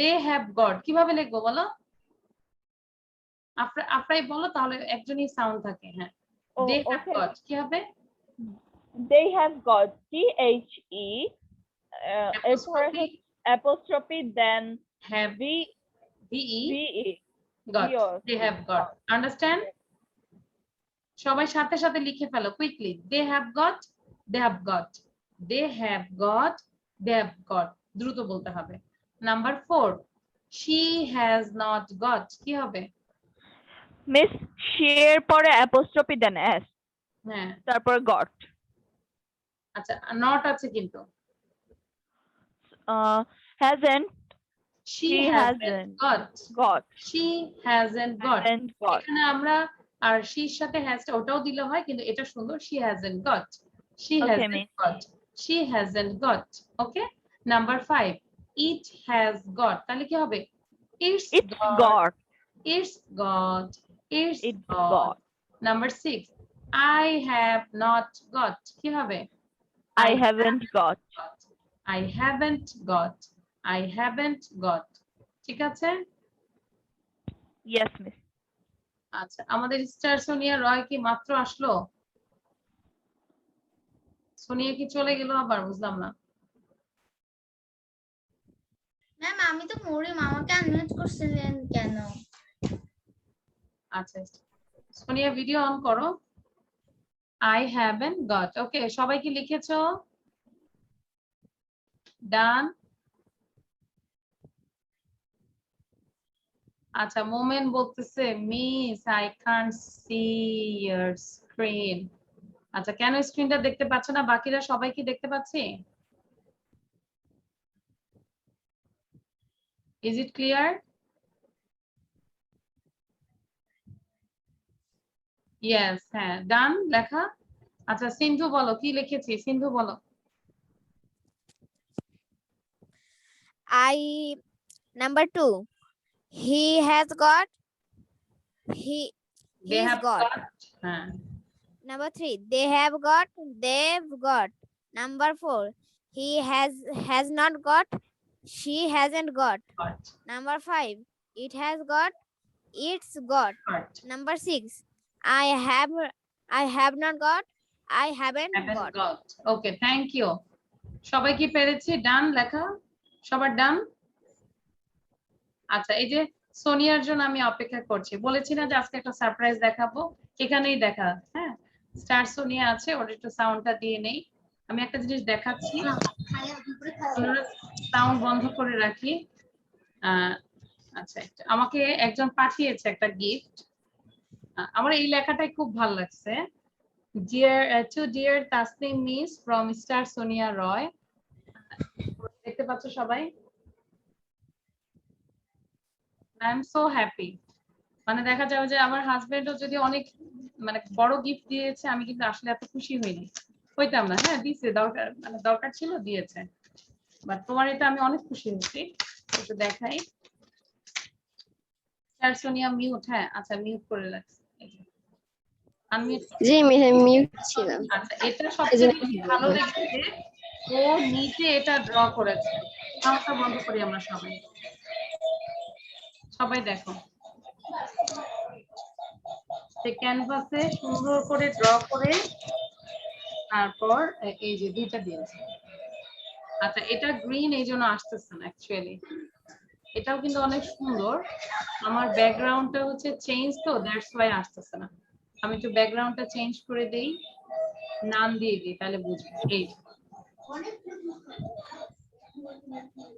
they have got, কিভাবে লিখবো বলো? আফরাই বলো, তাহলে একজনই সাউন্ড থাকে। হ্যাঁ, Oh, they have okay. got, কি হবে? They have got, the, এরপর apostrophe then have, ve, ve, got. got, they have got, understand? সবাই সাথে সাথে লিখে ফেলো quickly. they have got, they have got, they have got, they have got, দ্রুত বলতে হবে। Number 4, she has not got, কি হবে? Miss, she এর পরে apostrophe then s, হ্যাঁ, তারপর got. আচ্ছা, নট আছে কিন্তু। Hasn't, she hasn't got, got. she hasn't got, Hasn't got. এখানে আমরা আর she's সাথে has টা ওটাও দিলে হয়, কিন্তু এটা সুন্দর, she hasn't got, she Okay, hasn't miss. got, she hasn't got, okay? Number 5, it has got, তাহলে কি হবে? it's It's got. it's got, it's It's got। got. Number 6, I have not got, কি হবে? I haven't got. I haven't got, I haven't got, ঠিক আছে? Yes, miss. আচ্ছা, আমাদের star Sonia রয় কি মাত্র আসলো? সোনিয়া কি চলে গেল আবার? বুঝলাম না। ম্যাম আমি তো মরিম, আমাকে আনমিউট করছিলেন কেন? আচ্ছা, সোনিয়া ভিডিও অন করো। I haven't got, ওকে? সবাই কি লিখেছো? ডান। আচ্ছা, মোমেন বলতেছে miss I can't see your screen. আচ্ছা, কেন স্ক্রিনটা দেখতে পাচ্ছ না? বাকিরা সবাই কি দেখতে পাচ্ছি? Is it clear? ইয়েস, হ্যাঁ, ডান লেখা। আচ্ছা, সিন্ধু বলো কি লিখেছি? সিন্ধু বলো। Number 2, he has got, they he's have got. হ্যাঁ, Number 3, they have got, they've got. Number 4, he has not got, she hasn't got. got, Number 5, it has got, it's got. got, Number 6, I have not got, I haven't haven't got. got, okay, thank you. সবাই কি পেরেছি? ডান লেখা সবার? ডান। আচ্ছা, এই যে সোনিয়ার জন্য আমি অপেক্ষা করছি, বলেছি না যে আজকে একটা সারপ্রাইজ দেখাবো, এখানেই দেখা। হ্যাঁ, স্টার সোনিয়া আছে, ওর একটু সাউন্ডটা দিয়ে নেই। আমি একটা জিনিস দেখাচ্ছি, সাউন্ড বন্ধ করে রাখি। আচ্ছা, আমাকে একজন পাঠিয়েছে একটা গিফট, আমার এই লেখাটাই খুব ভালো লাগছে। Dear to dear Tasnim miss from star Sonia Roy. দেখতে পাচ্ছ সবাই? I am so happy. মানে দেখা যাবে যে আমার হাজবেন্ডও যদি অনেক মানে বড় গিফট দিয়েছে, আমি কিন্তু আসলে এত খুশি হইনি, হইতাম না। হ্যাঁ, দিয়েছে, দরকার মানে দরকার ছিল, দিয়েছে। বাট তোমার এটা আমি অনেক খুশি হয়েছি। একটু দেখাই। স্যার সোনিয়া মিউট, হ্যাঁ আচ্ছা মিউট করে রাখছি। আনমিউট। জি মিউট ছিলাম। আচ্ছা এটা সবচেয়ে বেশি ভালো লেগেছে, ও নিজে এটা ড্র করেছে। সাউন্ডটা বন্ধ করি আমরা সবাই, সবাই দেখো। সে ক্যানভাসে সুন্দর করে ড্র করে তারপর এই যে দুইটা দিয়েছে। আচ্ছা এটা গ্রিন এই জন্য আসতেছে না অ্যাকচুয়ালি, এটাও কিন্তু অনেক সুন্দর। আমার ব্যাকগ্রাউন্ডটা হচ্ছে চেঞ্জ, তো দ্যাটস ওয়াই আসতেছে না। আমি একটু ব্যাকগ্রাউন্ডটা চেঞ্জ করে দেই, নাম দিয়ে দিই তাহলে বুঝবে। এই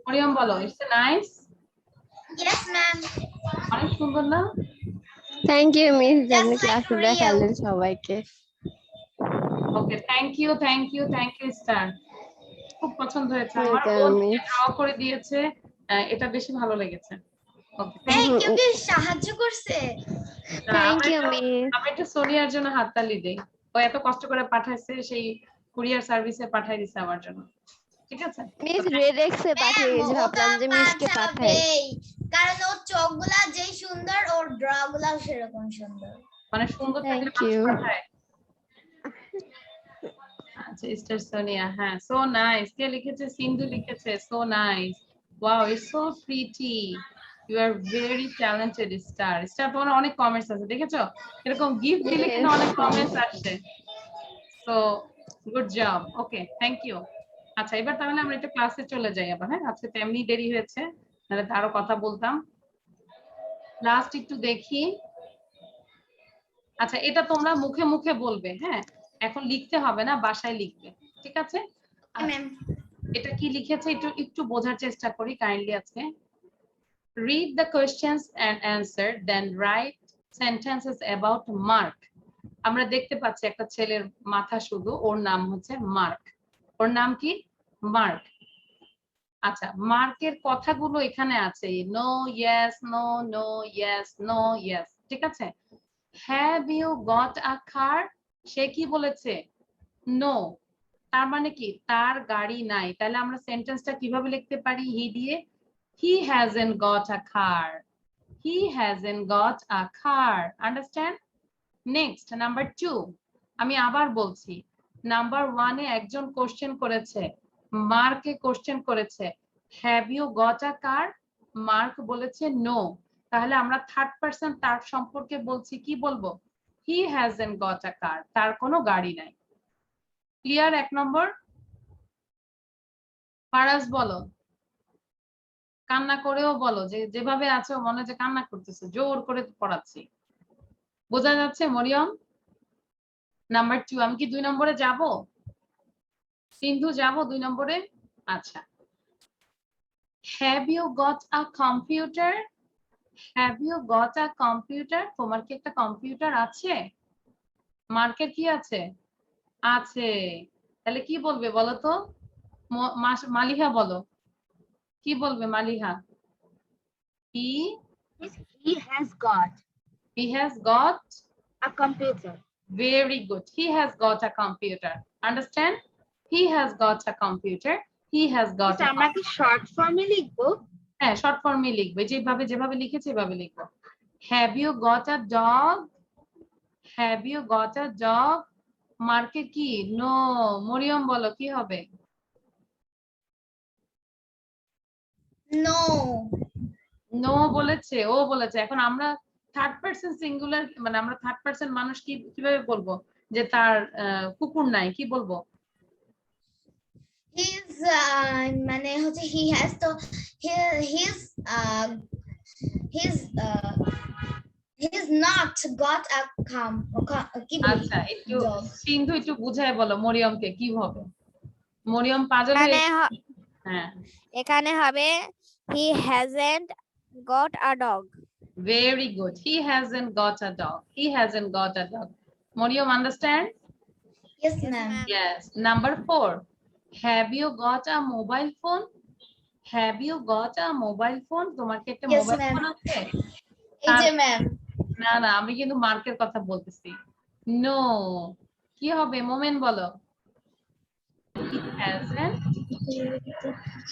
মরিয়ম বলো, ইটস নাইস। Yes, ma'am. অনেক সুন্দর না? থ্যাংক ইউ মিস, Just জানি like ক্লাসে real. দেখালেন সবাইকে। Okay thank you thank you thank you star. খুব পছন্দ হয়েছে আমার, ও Welcome, miss. ড্র করে দিয়েছে, এটা বেশি ভালো লেগেছে। ওকে এই কেউ কি সাহায্য করছে? Thank you miss. আমি একটু সোনিয়ার জন্য হাততালি দেই, ও এত কষ্ট করে পাঠাইছে, সেই কুরিয়ার সার্ভিসে পাঠাই দিছে আমার জন্য। ঠিক আছে মিস রেডেক্সে পাঠিয়ে Ma'am, গেছে, ও তো ভাবলাম যে মিসকে পাঠাই। পাঠাবেই। কারণ ওর চোখগুলা যেই সুন্দর, ওর ড্র গুলাও সেরকম সুন্দর। মানে সুন্দর থাকলে Thank মানুষ you. পাঠায়। আচ্ছা স্টার সোনিয়া, হ্যাঁ সো নাইস। কে লিখেছে? সিন্ধু লিখেছে so nice. Wow it's so pretty, you are very talented star. Star তোমার অনেক কমেন্টস আছে দেখেছো, এরকম গিফট দিলে কিন্তু Yes. অনেক কমেন্টস আসছে। So good job, okay thank you. আচ্ছা এবার তাহলে আমরা একটু ক্লাসে চলে যাই আবার। হ্যাঁ আজকে তো এমনি দেরি হয়েছে, নাহলে তো আরো কথা বলতাম। লাস্ট একটু দেখি। আচ্ছা এটা তোমরা মুখে মুখে বলবে, হ্যাঁ এখন লিখতে হবে না, বাসায় লিখবে, ঠিক আছে? আচ্ছা, ম্যাম এটা কি লিখেছে একটু একটু বোঝার চেষ্টা করি কাইন্ডলি আজকে। Read the questions and answer, then write sentences about Mark. আমরা দেখতে পাচ্ছি একটা ছেলের মাথা শুধু, ওর নাম হচ্ছে মার্ক। ওর নাম কি? মার্ক। আচ্ছা মার্কের কথাগুলো এখানে আছে, no yes no, no yes no yes, ঠিক আছে? Have you got a car, সে কি বলেছে? নো। তার মানে কি? তার গাড়ি নাই। তাহলে আমরা সেন্টেন্সটা কিভাবে লিখতে পারি? হি দিয়ে, he hasn't got a car, he hasn't got a car. Understand? Next number 2, আমি আবার বলছি। নাম্বার 1 এ একজন কোশ্চেন করেছে, মার্কে কোশ্চেন করেছে, have you got a car, Mark বলেছে নো। তাহলে আমরা থার্ড পারসন তার সম্পর্কে বলছি, কি বলবো? হি হ্যাজন্ট গট আ কার, তার কোনো গাড়ি নাই। ক্লিয়ার? 1 নম্বর। ফারাজ বলো, কান্না করেও বলো, যে যেভাবে আছো মনে হচ্ছে কান্না করতেছো, জোর করে পড়াচ্ছি, বোঝা যাচ্ছে মরিয়ম? নাম্বার 2, আমি কি 2 নম্বরে যাব? সিন্ধু যাব 2 নম্বরে? আচ্ছা have you got a computer, have you got a computer, তোমার কি একটা কম্পিউটার আছে? মার্কের কি আছে? আছে। তাহলে কি বলবে বলো তো? মালিহা বলো, কি বলবে মালিহা? হি He has got has got a computer. very good, he has got a computer. Understand? He has got a computer, he has got a আমরা কি শর্ট ফর্মে লিখবো? হ্যাঁ শর্ট ফর্মে লিখবে, যেভাবে যেভাবে লিখেছে এভাবে লিখবো। Have you got a dog, have you got a dog, মার্কে কি? নো। মরিয়ম বলো কি হবে? নো। নো বলেছে, ও বলেছে। এখন আমরা থার্ড পারসন সিঙ্গুলার, মানে আমরা থার্ড পারসন মানুষ কি কিভাবে বলবো যে তার কুকুর নাই? কি বলবো? হিজ মানে হচ্ছে হি হ্যাজ, তো his his not got a কি বলি? আচ্ছা একটু Dog. সিন্ধু একটু বুঝায় বলো মরিয়মকে কি হবে। মরিয়ম পাজল হয়ে হ্যাঁ এখানে হবে he hasn't got a dog. very good, he hasn't got a dog, he hasn't got a dog. Moriam understand? Yes, ma'am. Yes. Number 4, have you got a mobile phone, have you got a mobile phone, তোমার কি একটা Yes, mobile ma'am. Phone আছে? এই যে ma'am, না না আমি কিন্তু মার্কের কথা বলতেছি। নো। কি হবে মোমেন বলো? He hasn't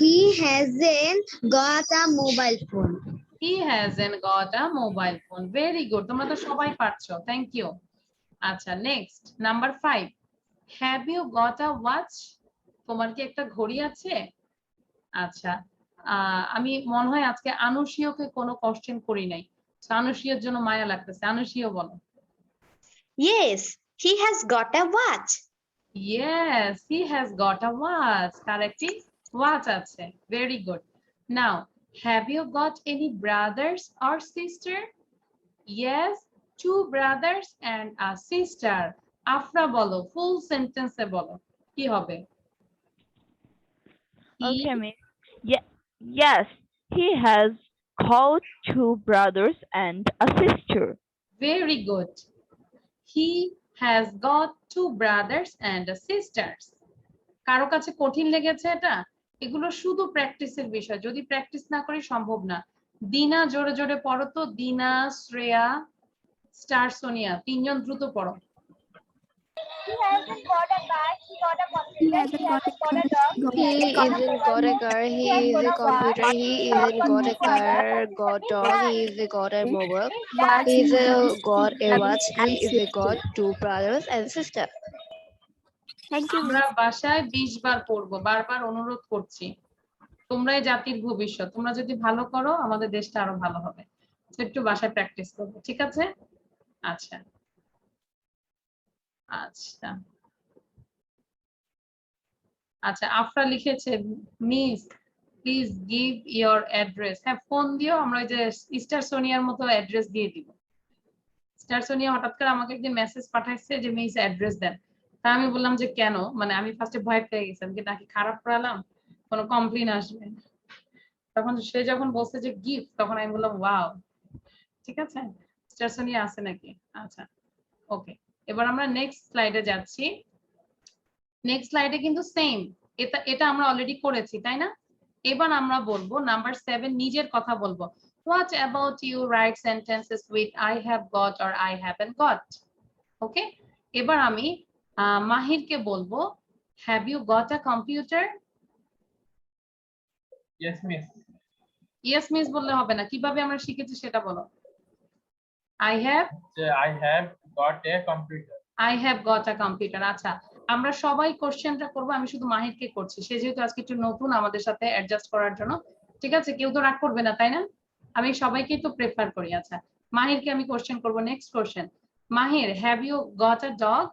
He hasn't got a mobile phone. He hasn't got a mobile phone. Very good. তোমরা তো সবাই পারছো। Thank you. আচ্ছা, next number 5. Have you got a watch? তোমার কি একটা ঘড়ি আছে? আচ্ছা, আমি মনে হয় আজকে আনুষীয়কে কোনো কোশ্চেন করি নাই। আনুষীয়র জন্য মায়া লাগতেছে। আনুষীয় বলো। Yes, he has got a watch. Yes, he has got a watch. তার একটি watch আছে। Very good. Now, have you got any brothers or sister? Yes, 2 brothers and a sister. Afra বলো, full sentence এ বলো। কি হবে? Okay, Miss. Yeah, yes, he has got 2 brothers and a sister. Very good. He has got 2 brothers and a sisters. কারো কাছে কঠিন লেগেছে এটা? এগুলো শুধু প্র্যাকটিসের বিষয়। যদি প্র্যাকটিস না করি সম্ভব না। দিনা জোরে জোরে পড়ো তো। দিনা, শ্রেয়া, স্টার, সোনিয়া, 3 জন দ্রুত পড়ো। He hasn't got a car. He got a computer. He hasn't got a dog. He isn't got a car. He is a computer. He isn't got a car. Got dog. He is a got a mobile. He is a got a watch. He is a got 2 brothers and sister. Thank you. আমরা বাসায় 20 বার পড়বো। বারবার অনুরোধ করছি। তোমরাই জাতির ভবিষ্যৎ। তোমরা যদি ভালো করো আমাদের দেশটা আরো ভালো হবে। তো একটু বাসায় প্র্যাকটিস করবো। ঠিক আছে? আচ্ছা। আচ্ছা। আচ্ছা, আফরা লিখেছে, miss please give your address. হ্যাঁ, ফোন দিও। আমরা ওই যে স্টার সোনিয়ার মতো অ্যাড্রেস দিয়ে দিব। স্টার সোনিয়া হঠাৎ করে আমাকে একদিন মেসেজ পাঠাইছে যে মিস অ্যাড্রেস দেন। তা আমি বললাম যে কেন? মানে আমি ফার্স্টে ভয় পেয়ে গেছিলাম কি নাকি খারাপ পড়ালাম, কোনো কমপ্লেন আসবে। তখন সে যখন বলছে যে গিফট, তখন আমি বললাম ওয়াও, ঠিক আছে, স্টার সোনিয়া আছে নাকি? আচ্ছা, ওকে। এবার আমরা নেক্সট স্লাইডে যাচ্ছি। নেক্সট স্লাইডে কিন্তু সেম, এটা আমরা অলরেডি করেছি, তাই না? এবার আমরা বলবো নাম্বার 7, নিজের কথা বলবো। What about you write sentences with I have got or I haven't got? ওকে, এবার আমি মাহিরকে বলবো, have you got a computer? Yes, miss. Yes miss বললে হবে না, কিভাবে আমরা শিখেছি সেটা বলো। I have got a computer. I have got a computer. আচ্ছা, আমরা সবাই কোশ্চেনটা করব, আমি শুধু মাহিরকে করছি। সে যেহেতু আজকে একটু নতুন আমাদের সাথে অ্যাডজাস্ট করার জন্য, ঠিক আছে? কেউ তো রাগ করবে না, তাই না? আমি সবাইকেই তো প্রেফার করি। আচ্ছা, মাহিরকে আমি কোশ্চেন করব। Next question, Mahir, have you got a dog?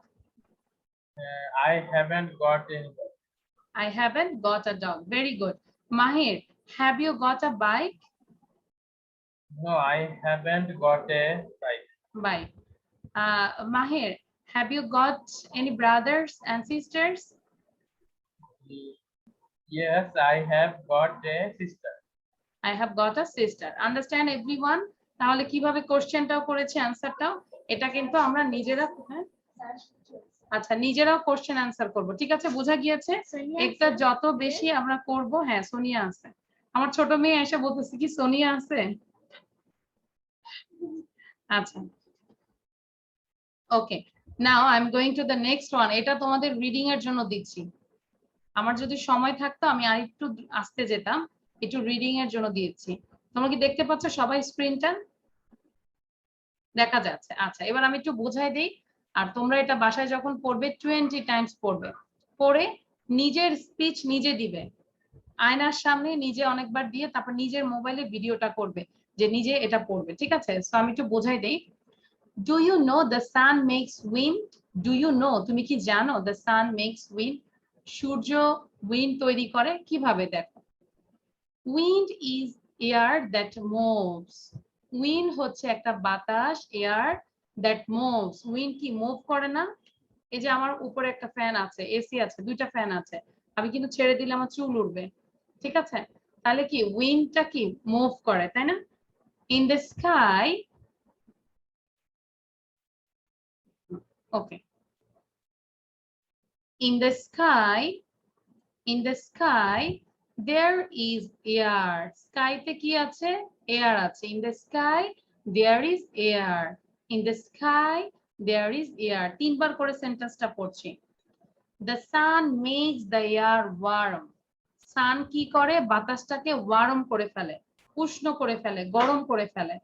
I haven't got any dog. I haven't got a dog. Very good. Mahir, have you got a bike? No, I haven't got a bike. Bike. Mahir, have you got any brothers and sisters? Yes, I have got a sister. I have got a sister. Understand everyone? তাহলে কিভাবে কোশ্চেনটাও করেছি, অ্যানসারটাও, এটা কিন্তু আমরা নিজেরা, হ্যাঁ আচ্ছা, নিজেরাও কোশ্চেন অ্যানসার করব। ঠিক আছে, বোঝা গিয়েছে? একটা যত বেশি আমরা করব। হ্যাঁ, সোনিয়া আছে। আমার ছোট মেয়ে এসে বলতেছে কি সোনিয়া আছে। আচ্ছা, okay, now I am going to the next one. এটা তোমাদের রিডিং এর জন্য দিচ্ছি। আমার যদি সময় থাকতো আমি আরেকটু আস্তে যেতাম, একটু রিডিং এর জন্য দিয়েছি। তোমরা কি দেখতে পাচ্ছ সবাই স্ক্রিনটা? দেখা যাচ্ছে? আচ্ছা, এবার আমি একটু বোঝাই দিই। আর তোমরা এটা বাসায় যখন পড়বে 20 টাইমস পড়বে, পড়ে নিজের স্পিচ নিজে দিবে, আয়নার সামনে নিজে অনেকবার দিয়ে তারপর নিজের মোবাইলে ভিডিওটা করবে যে নিজে এটা পড়বে। ঠিক আছে? সো আমি একটু বোঝাই দেই। Do you know the sun makes wind? Do you know, তুমি কি জানো দ্য সান মেক্স উইন্ড? সূর্য উইন্ড তৈরি করে কিভাবে? দেখো, wind is air that moves. Wind হচ্ছে একটা বাতাস, এয়ার দ্যাট মুভস। উইন্ড কি মুভ করে না? এই যে আমার উপরে একটা ফ্যান আছে, এসি আছে, 2টা ফ্যান আছে, আমি কিন্তু ছেড়ে দিলে আমার চুল উঠবে। ঠিক আছে? তাহলে কি উইন্ডটা কি মুভ করে, তাই না? In the sky, okay, in the sky, in the sky there is air. স্কাইতে কি আছে? এয়ার আছে। In the sky there is air. In the sky there is air. 3 বার করে সেন্টেন্সটা পড়ছি। The sun makes the air warm. সান কি করে, বাতাসটাকে worm করে ফেলে, উষ্ণ করে ফেলে, গরম করে ফেলে।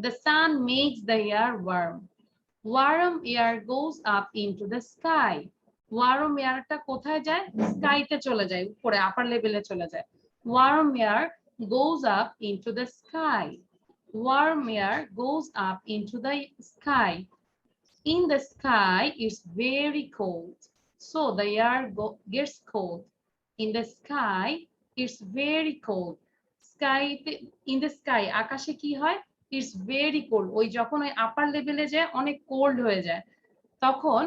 The sun makes the air warm. Warm air goes up into the sky. Warm airটা কোথায় যায়? স্কাইতে চলে যায়, উপরে আপার লেভেলে চলে যায়। Warm air goes up into the sky. Warm air goes up into the sky. In the sky it's very cold, so the air gets cold. In the sky it's very cold. Sky, in the sky আকাশে কি হয়? It's very cold. ওই যখন ওই আপার লেভেলে যায় অনেক cold হয়ে যায়, তখন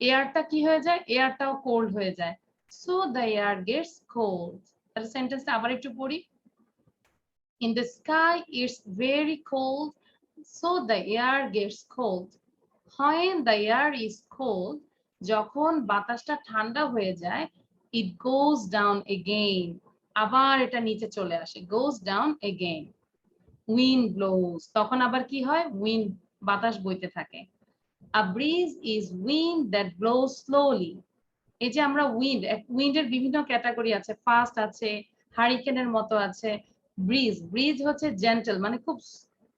এয়ারটা কি হয়ে যায়? এয়ারটাও কোল্ড হয়ে যায়। So the air gets cold. তাহলে সেন্টেন্সটা আবার একটু পড়ি। In the sky it's very cold, so the air gets cold. When the air is cold, যখন বাতাসটা ঠান্ডা হয়ে যায়, it goes down again. আবার এটা নিচে চলে আসে, goes down again. Wind blows, তখন আবার কি হয়? Wind, বাতাস বইতে থাকে। A breeze is wind that blows slowly. এই যে আমরা উইন্ডের বিভিন্ন ক্যাটাগরি আছে, ফাস্ট আছে, হারিকেনের মতো আছে। ব্রিজ হচ্ছে জেন্টল, মানে খুব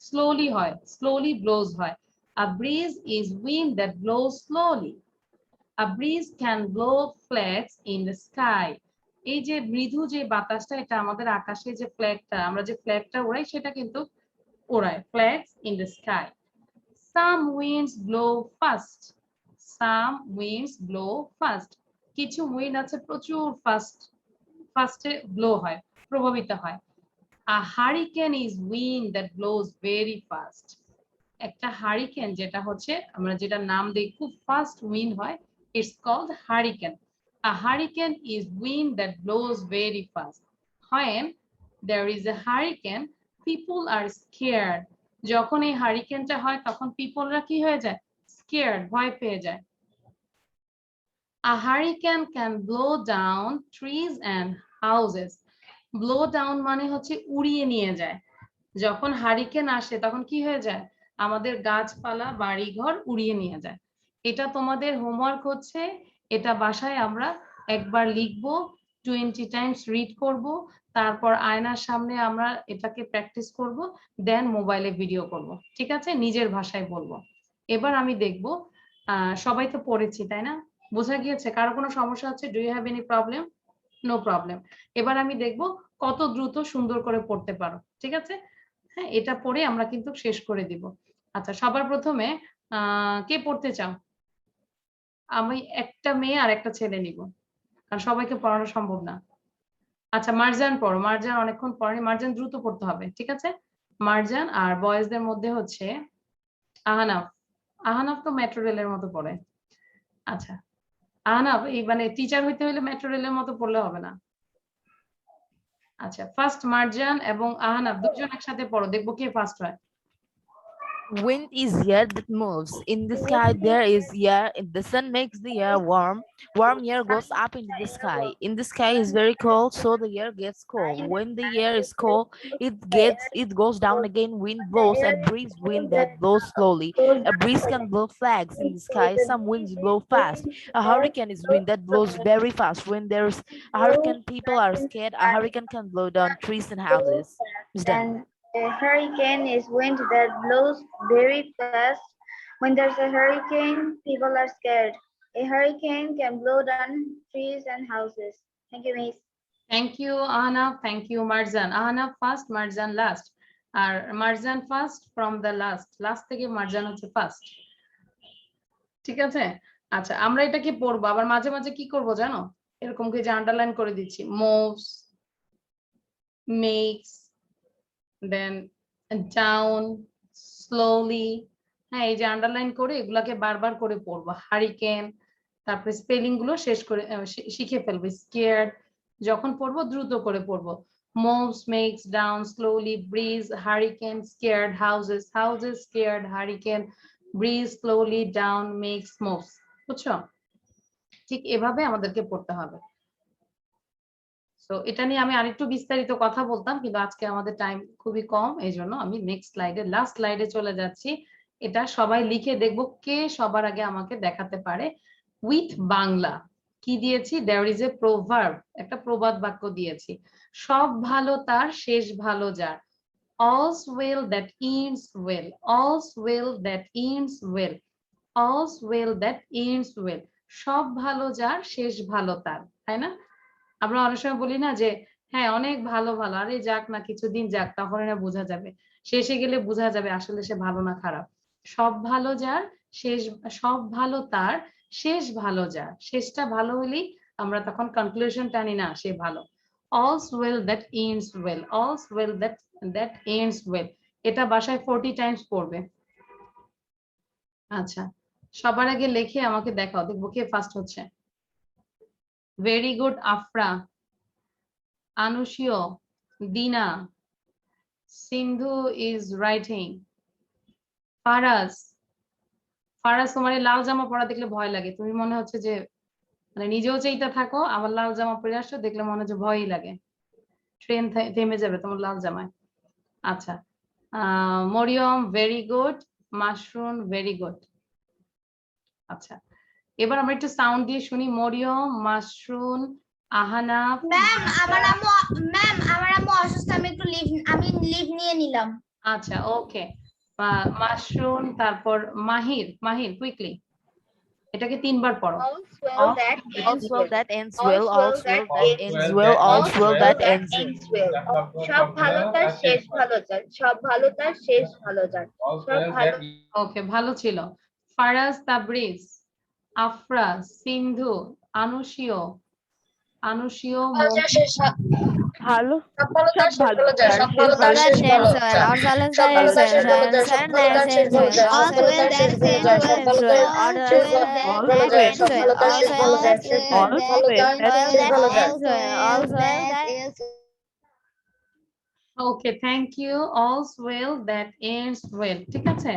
স্লোলি হয়, স্লোলি ব্লোজ হয়। A breeze is wind that blows slowly. A breeze can blow flakes in the sky. এই যে মৃদু যে বাতাসটা, এটা আমাদের আকাশে যে ফ্ল্যাগটা, আমরা যে ফ্ল্যাগটা উড়াই সেটা কিন্তু ওড়ায়, flags in the sky. Some winds blow fast. Some winds blow fast. কিছু উইন্ড আছে প্রচুর ফাস্টে ব্লো হয়, প্রভাবিত হয়। A hurricane is wind that blows very fast. একটা হারিকেন যেটা হচ্ছে, আমরা যেটা নাম দিই খুব ফাস্ট উইন্ড হয়, it's called hurricane. A hurricane is wind that blows very fast. When there is a hurricane, people are scared. যখন এই হারিকেনটা হয় তখন পিপলরা কি হয়ে যায়? Scared, ভয় পেয়ে যায়। A hurricane can blow down trees and houses. Blow down মানে হচ্ছে উড়িয়ে নিয়ে যায়। যখন হারিকেন আসে তখন কি হয়ে যায়? আমাদের গাছপালা, বাড়িঘর উড়িয়ে নিয়ে যায়। এটা তোমাদের হোমওয়ার্ক হচ্ছে, এটা বাসায় আমরা একবার লিখবো, 20 টাইমস রিড করব, তারপর আয়নার সামনে আমরা এটাকে প্র্যাকটিস করব, দেন মোবাইলে ভিডিও করব। ঠিক আছে? নিজের ভাষায় বলবো। এবার আমি দেখবো, সবাই তো পড়েছি তাই না? বোঝা গিয়েছে? কারো কোনো সমস্যা হচ্ছে? Do you have any problem? No problem. এবার আমি দেখবো কত দ্রুত সুন্দর করে পড়তে পারো। ঠিক আছে? হ্যাঁ, এটা পড়ে আমরা কিন্তু শেষ করে দিব। আচ্ছা, সবার প্রথমে কে পড়তে চাও? আমি একটা মেয়ে আর একটা ছেলে নিব, কারণ সবাইকে পড়ানো সম্ভব না। আচ্ছা, মারজান পড়ো। মারজান অনেকক্ষণ পড়েনি, মারজান দ্রুত পড়তে হবে। ঠিক আছে? মারজান, আর বয়েজদের মধ্যে হচ্ছে আহনাফ। আহনাফ তো মেট্রো রেলের মতো পড়ে। আচ্ছা, আহনাফ এই মানে টিচার হইতে হলে মেট্রো রেলের মতো পড়লে হবে না। আচ্ছা, ফার্স্ট মারজান এবং আহনাফ দুজন একসাথে পড়ো, দেখবো কে ফার্স্ট হয়। Wind is air that moves. In the sky there is air. The sun makes the air warm. Warm air goes up into the sky. In the sky is very cold, so the air gets cold. When the air is cold, it goes down again. Wind blows a breeze wind that blows slowly. A breeze can blow flags in the sky. Some winds blow fast. A hurricane is wind that blows very fast. When there's a hurricane, people are scared. A hurricane can blow down trees and houses. It's done. A hurricane is wind that blows very fast. When there's a hurricane, people are scared. A hurricane can blow down trees and houses. Thank you, Miss. Thank you, Ahnaf. Thank you, Marzan. Ahnaf first, Marzan last. আর Marzan first from the last. Last থেকে Marzan হচ্ছে first. ঠিক আছে? আচ্ছা, আমরা এটাকে পড়বো, আবার মাঝে মাঝে কি করব জানো? এরকম করে যে আন্ডারলাইন করে দিচ্ছি, moves, makes, then down, slowly. হ্যাঁ, এই যে আন্ডারলাইন করে এগুলাকে বারবার করে পড়বো। হারিকেন, তারপরে স্পেলিং গুলো শেষ করে শিখে ফেলবো। স্কেয়ার্ড যখন পড়বো দ্রুত করে পড়বো। moves, makes, down, slowly, breeze, hurricane, scared, houses, scared, hurricane, breeze, slowly, down, makes, moves. বুঝছো? ঠিক এভাবে আমাদেরকে পড়তে হবে। তো এটা নিয়ে আমি আরেকটু বিস্তারিত কথা বলতাম, কিন্তু আজকে আমাদের টাইম খুবই কম, এই জন্য আমি নেক্সট স্লাইডে, লাস্ট স্লাইডে চলে যাচ্ছি। এটা সবাই লিখে দেখবো কে সবার আগে আমাকে দেখাতে পারে উইথ বাংলা। কি দিয়েছি? There is a proverb, একটা প্রবাদ বাক্য দিয়েছি। সব ভালো তার, শেষ ভালো যার। All's well that ends well. All's well that ends well. All's well that ends well. সব ভালো যার, শেষ ভালো তার, তাই না? আমরা অনেক সময় বলি না যে হ্যাঁ অনেক ভালো ভালো, আরে যাক না কিছুদিন যাক, তখন না বোঝা যাবে, শেষে গেলে বোঝা যাবে আসলে সে ভালো না খারাপ। সব ভালো যার, শেষ, সব ভালো তার, শেষ ভালো যার। শেষটা ভালো হলেই আমরা তখন কনক্লুশন টানি না সে ভালো। All's well that ends well. All's well that ends well. এটা বাসায় 40 টাইমস পড়বে। আচ্ছা, সবার আগে লিখে আমাকে দেখাও, দেখবো কে ফার্স্ট হচ্ছে। ভেরি গুড আফরা, আনুশিও, দিনা, সিন্ধু ইজ রাইটিং, ফারাজ। ফারাজ, তোমার এই লাল জামা পরা দেখলে ভয় লাগে, তুমি মনে হচ্ছে যে মানে নিজেও চাইতে থাকো, আবার লাল জামা পরে আসছো দেখলে মনে হচ্ছে ভয়ই লাগে, ট্রেন থেমে যাবে তোমার লাল জামায়। আচ্ছা, মরিয়ম ভেরি গুড, মাশরুম ভেরি গুড। আচ্ছা, এবার আমরা একটু সাউন্ড দিয়ে শুনি। মরিয়ম, মাশরুম, আহানা। ম্যাম আমার আম্মু অসুস্থ, আমি একটু লিভ নিয়ে নিলাম। আচ্ছা, ওকে। মাশরুম, তারপর মাহির। মাহির কুইকলি এটাকে 3 বার পড়ো। All's well that ends well. All's well that ends well. All's well that ends well. সব ভালো তার, শেষ ভালো যার। সব ভালো তার, শেষ ভালো যার। সব ভালো। ওকে, ভালো ছিল। ফারাজ, তাবরিজ, আফরা, সিন্ধু, আনুশিও, ভালো সব ভালো তার, সব ভালো যার। সব ভালো তার, শেষ ভালো যার। সব ভালো তার, শেষ ভালো যার। সব ভালো তার, শেষ ভালো যার। সব ভালো তার, শেষ ভালো যার। সব ভালো তার, শেষ ভালো যার। সব ভালো তার, শেষ ভালো যার। সব ভালো তার, শেষ ভালো যার। Okay, thank you. All's well that ends well. ঠিক আছে,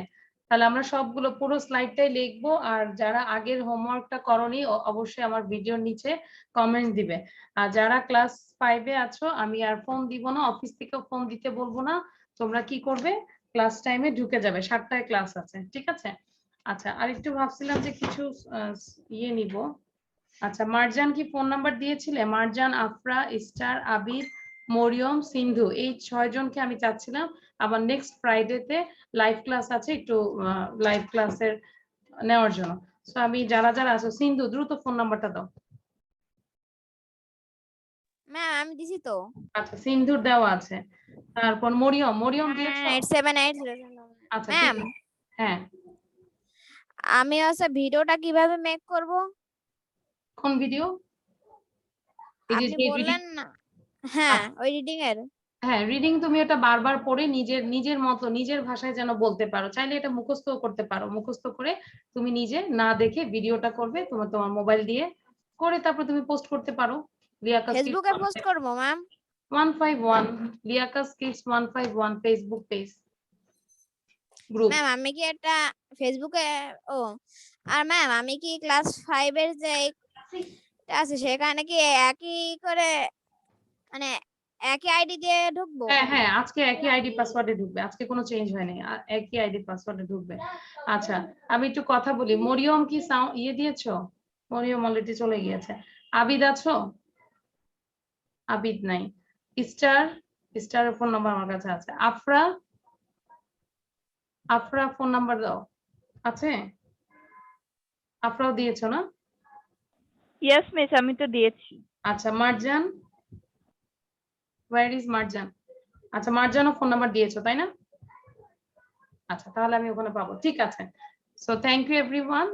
তাহলে আমরা সবগুলো পুরো স্লাইডটাই লিখবো। আর যারা আগের হোমওয়ার্কটা করনি অবশ্যই আমার ভিডিওর নিচে কমেন্ট দিবে। আর যারা ক্লাস 5-এ আছো, আমি আর ফোন দিব না, অফিস থেকেও ফোন দিতে বলবো না। তোমরা কি করবে, ক্লাস টাইমে ঢুকে যাবে, 7টায় ক্লাস আছে, ঠিক আছে? আচ্ছা, আর একটু ভাবছিলাম যে কিছু ইয়ে নিব। আচ্ছা, মারজান কি ফোন নাম্বার দিয়েছিলে? মারজান, আফরা, ইস্টার, আবিদ, মরিয়ম, সিন্ধু, এই 6 জনকে আমি চাচ্ছিলাম আবার নেক্সট ফ্রাইডেতে লাইভ ক্লাস আছে, একটু লাইভ ক্লাসের নেওয়ার জন্য। সো আমি যারা যারা আছো, সিন্ধু দ্রুত ফোন নাম্বারটা দাও। ম্যাম আমি দিছি তো। আচ্ছা, সিন্ধুর দেওয়া আছে। তারপর মরিয়ম দিয়েছো? 8780। আচ্ছা, ম্যাম হ্যাঁ, আমি হচ্ছে ভিডিওটা কিভাবে মেক করব? কোন ভিডিও? আপনি বললেন না, হ্যাঁ ওই রিডিং এর। হ্যাঁ, রিডিং তুমি এটা বারবার পড়ে নিজের মতো নিজের ভাষায় যেন বলতে পারো। চাইলে এটা মুখস্থ করতে পারো, মুখস্থ করে তুমি নিজে না দেখে ভিডিওটা করবে তোমার মোবাইল দিয়ে, করে তারপর তুমি পোস্ট করতে পারো। লিয়াকাস ফেসবুকে পোস্ট করব ম্যাম। 151 লিয়াকাস kids 151 Facebook page group. Ma'am আমি কি এটা ফেসবুকে, ও আর ম্যাম আমি কি ক্লাস 5 এর যে আছে সেখানে কি একই করে মানে একই আইডি দিয়ে ঢুকবো? হ্যাঁ হ্যাঁ, আজকে একই আইডি পাসওয়ার্ডে ঢুকবে, আজকে কোনো চেঞ্জ হয়নি, একই আইডি পাসওয়ার্ডে ঢুকবে। আচ্ছা, আমি একটু কথা বলি। মরিয়ম কি ইয়ে দিয়েছো? মরিয়ম অলরেডি চলে গিয়েছে। আবিদ আছো? আবিদ নাই। স্টারের ফোন নাম্বার আমার কাছে আছে। আফরা ফোন নাম্বার দাও, আছে? আফরাও দিয়েছো না? ইয়েস মিস, আমি তো দিয়েছি। আচ্ছা, মারজান, ওয়্যার ইজ মারজান? আচ্ছা, মারজানও ফোন নাম্বার দিয়েছো তাই না? আচ্ছা, তাহলে আমি ওখানে পাবো, ঠিক আছে। So thank you everyone.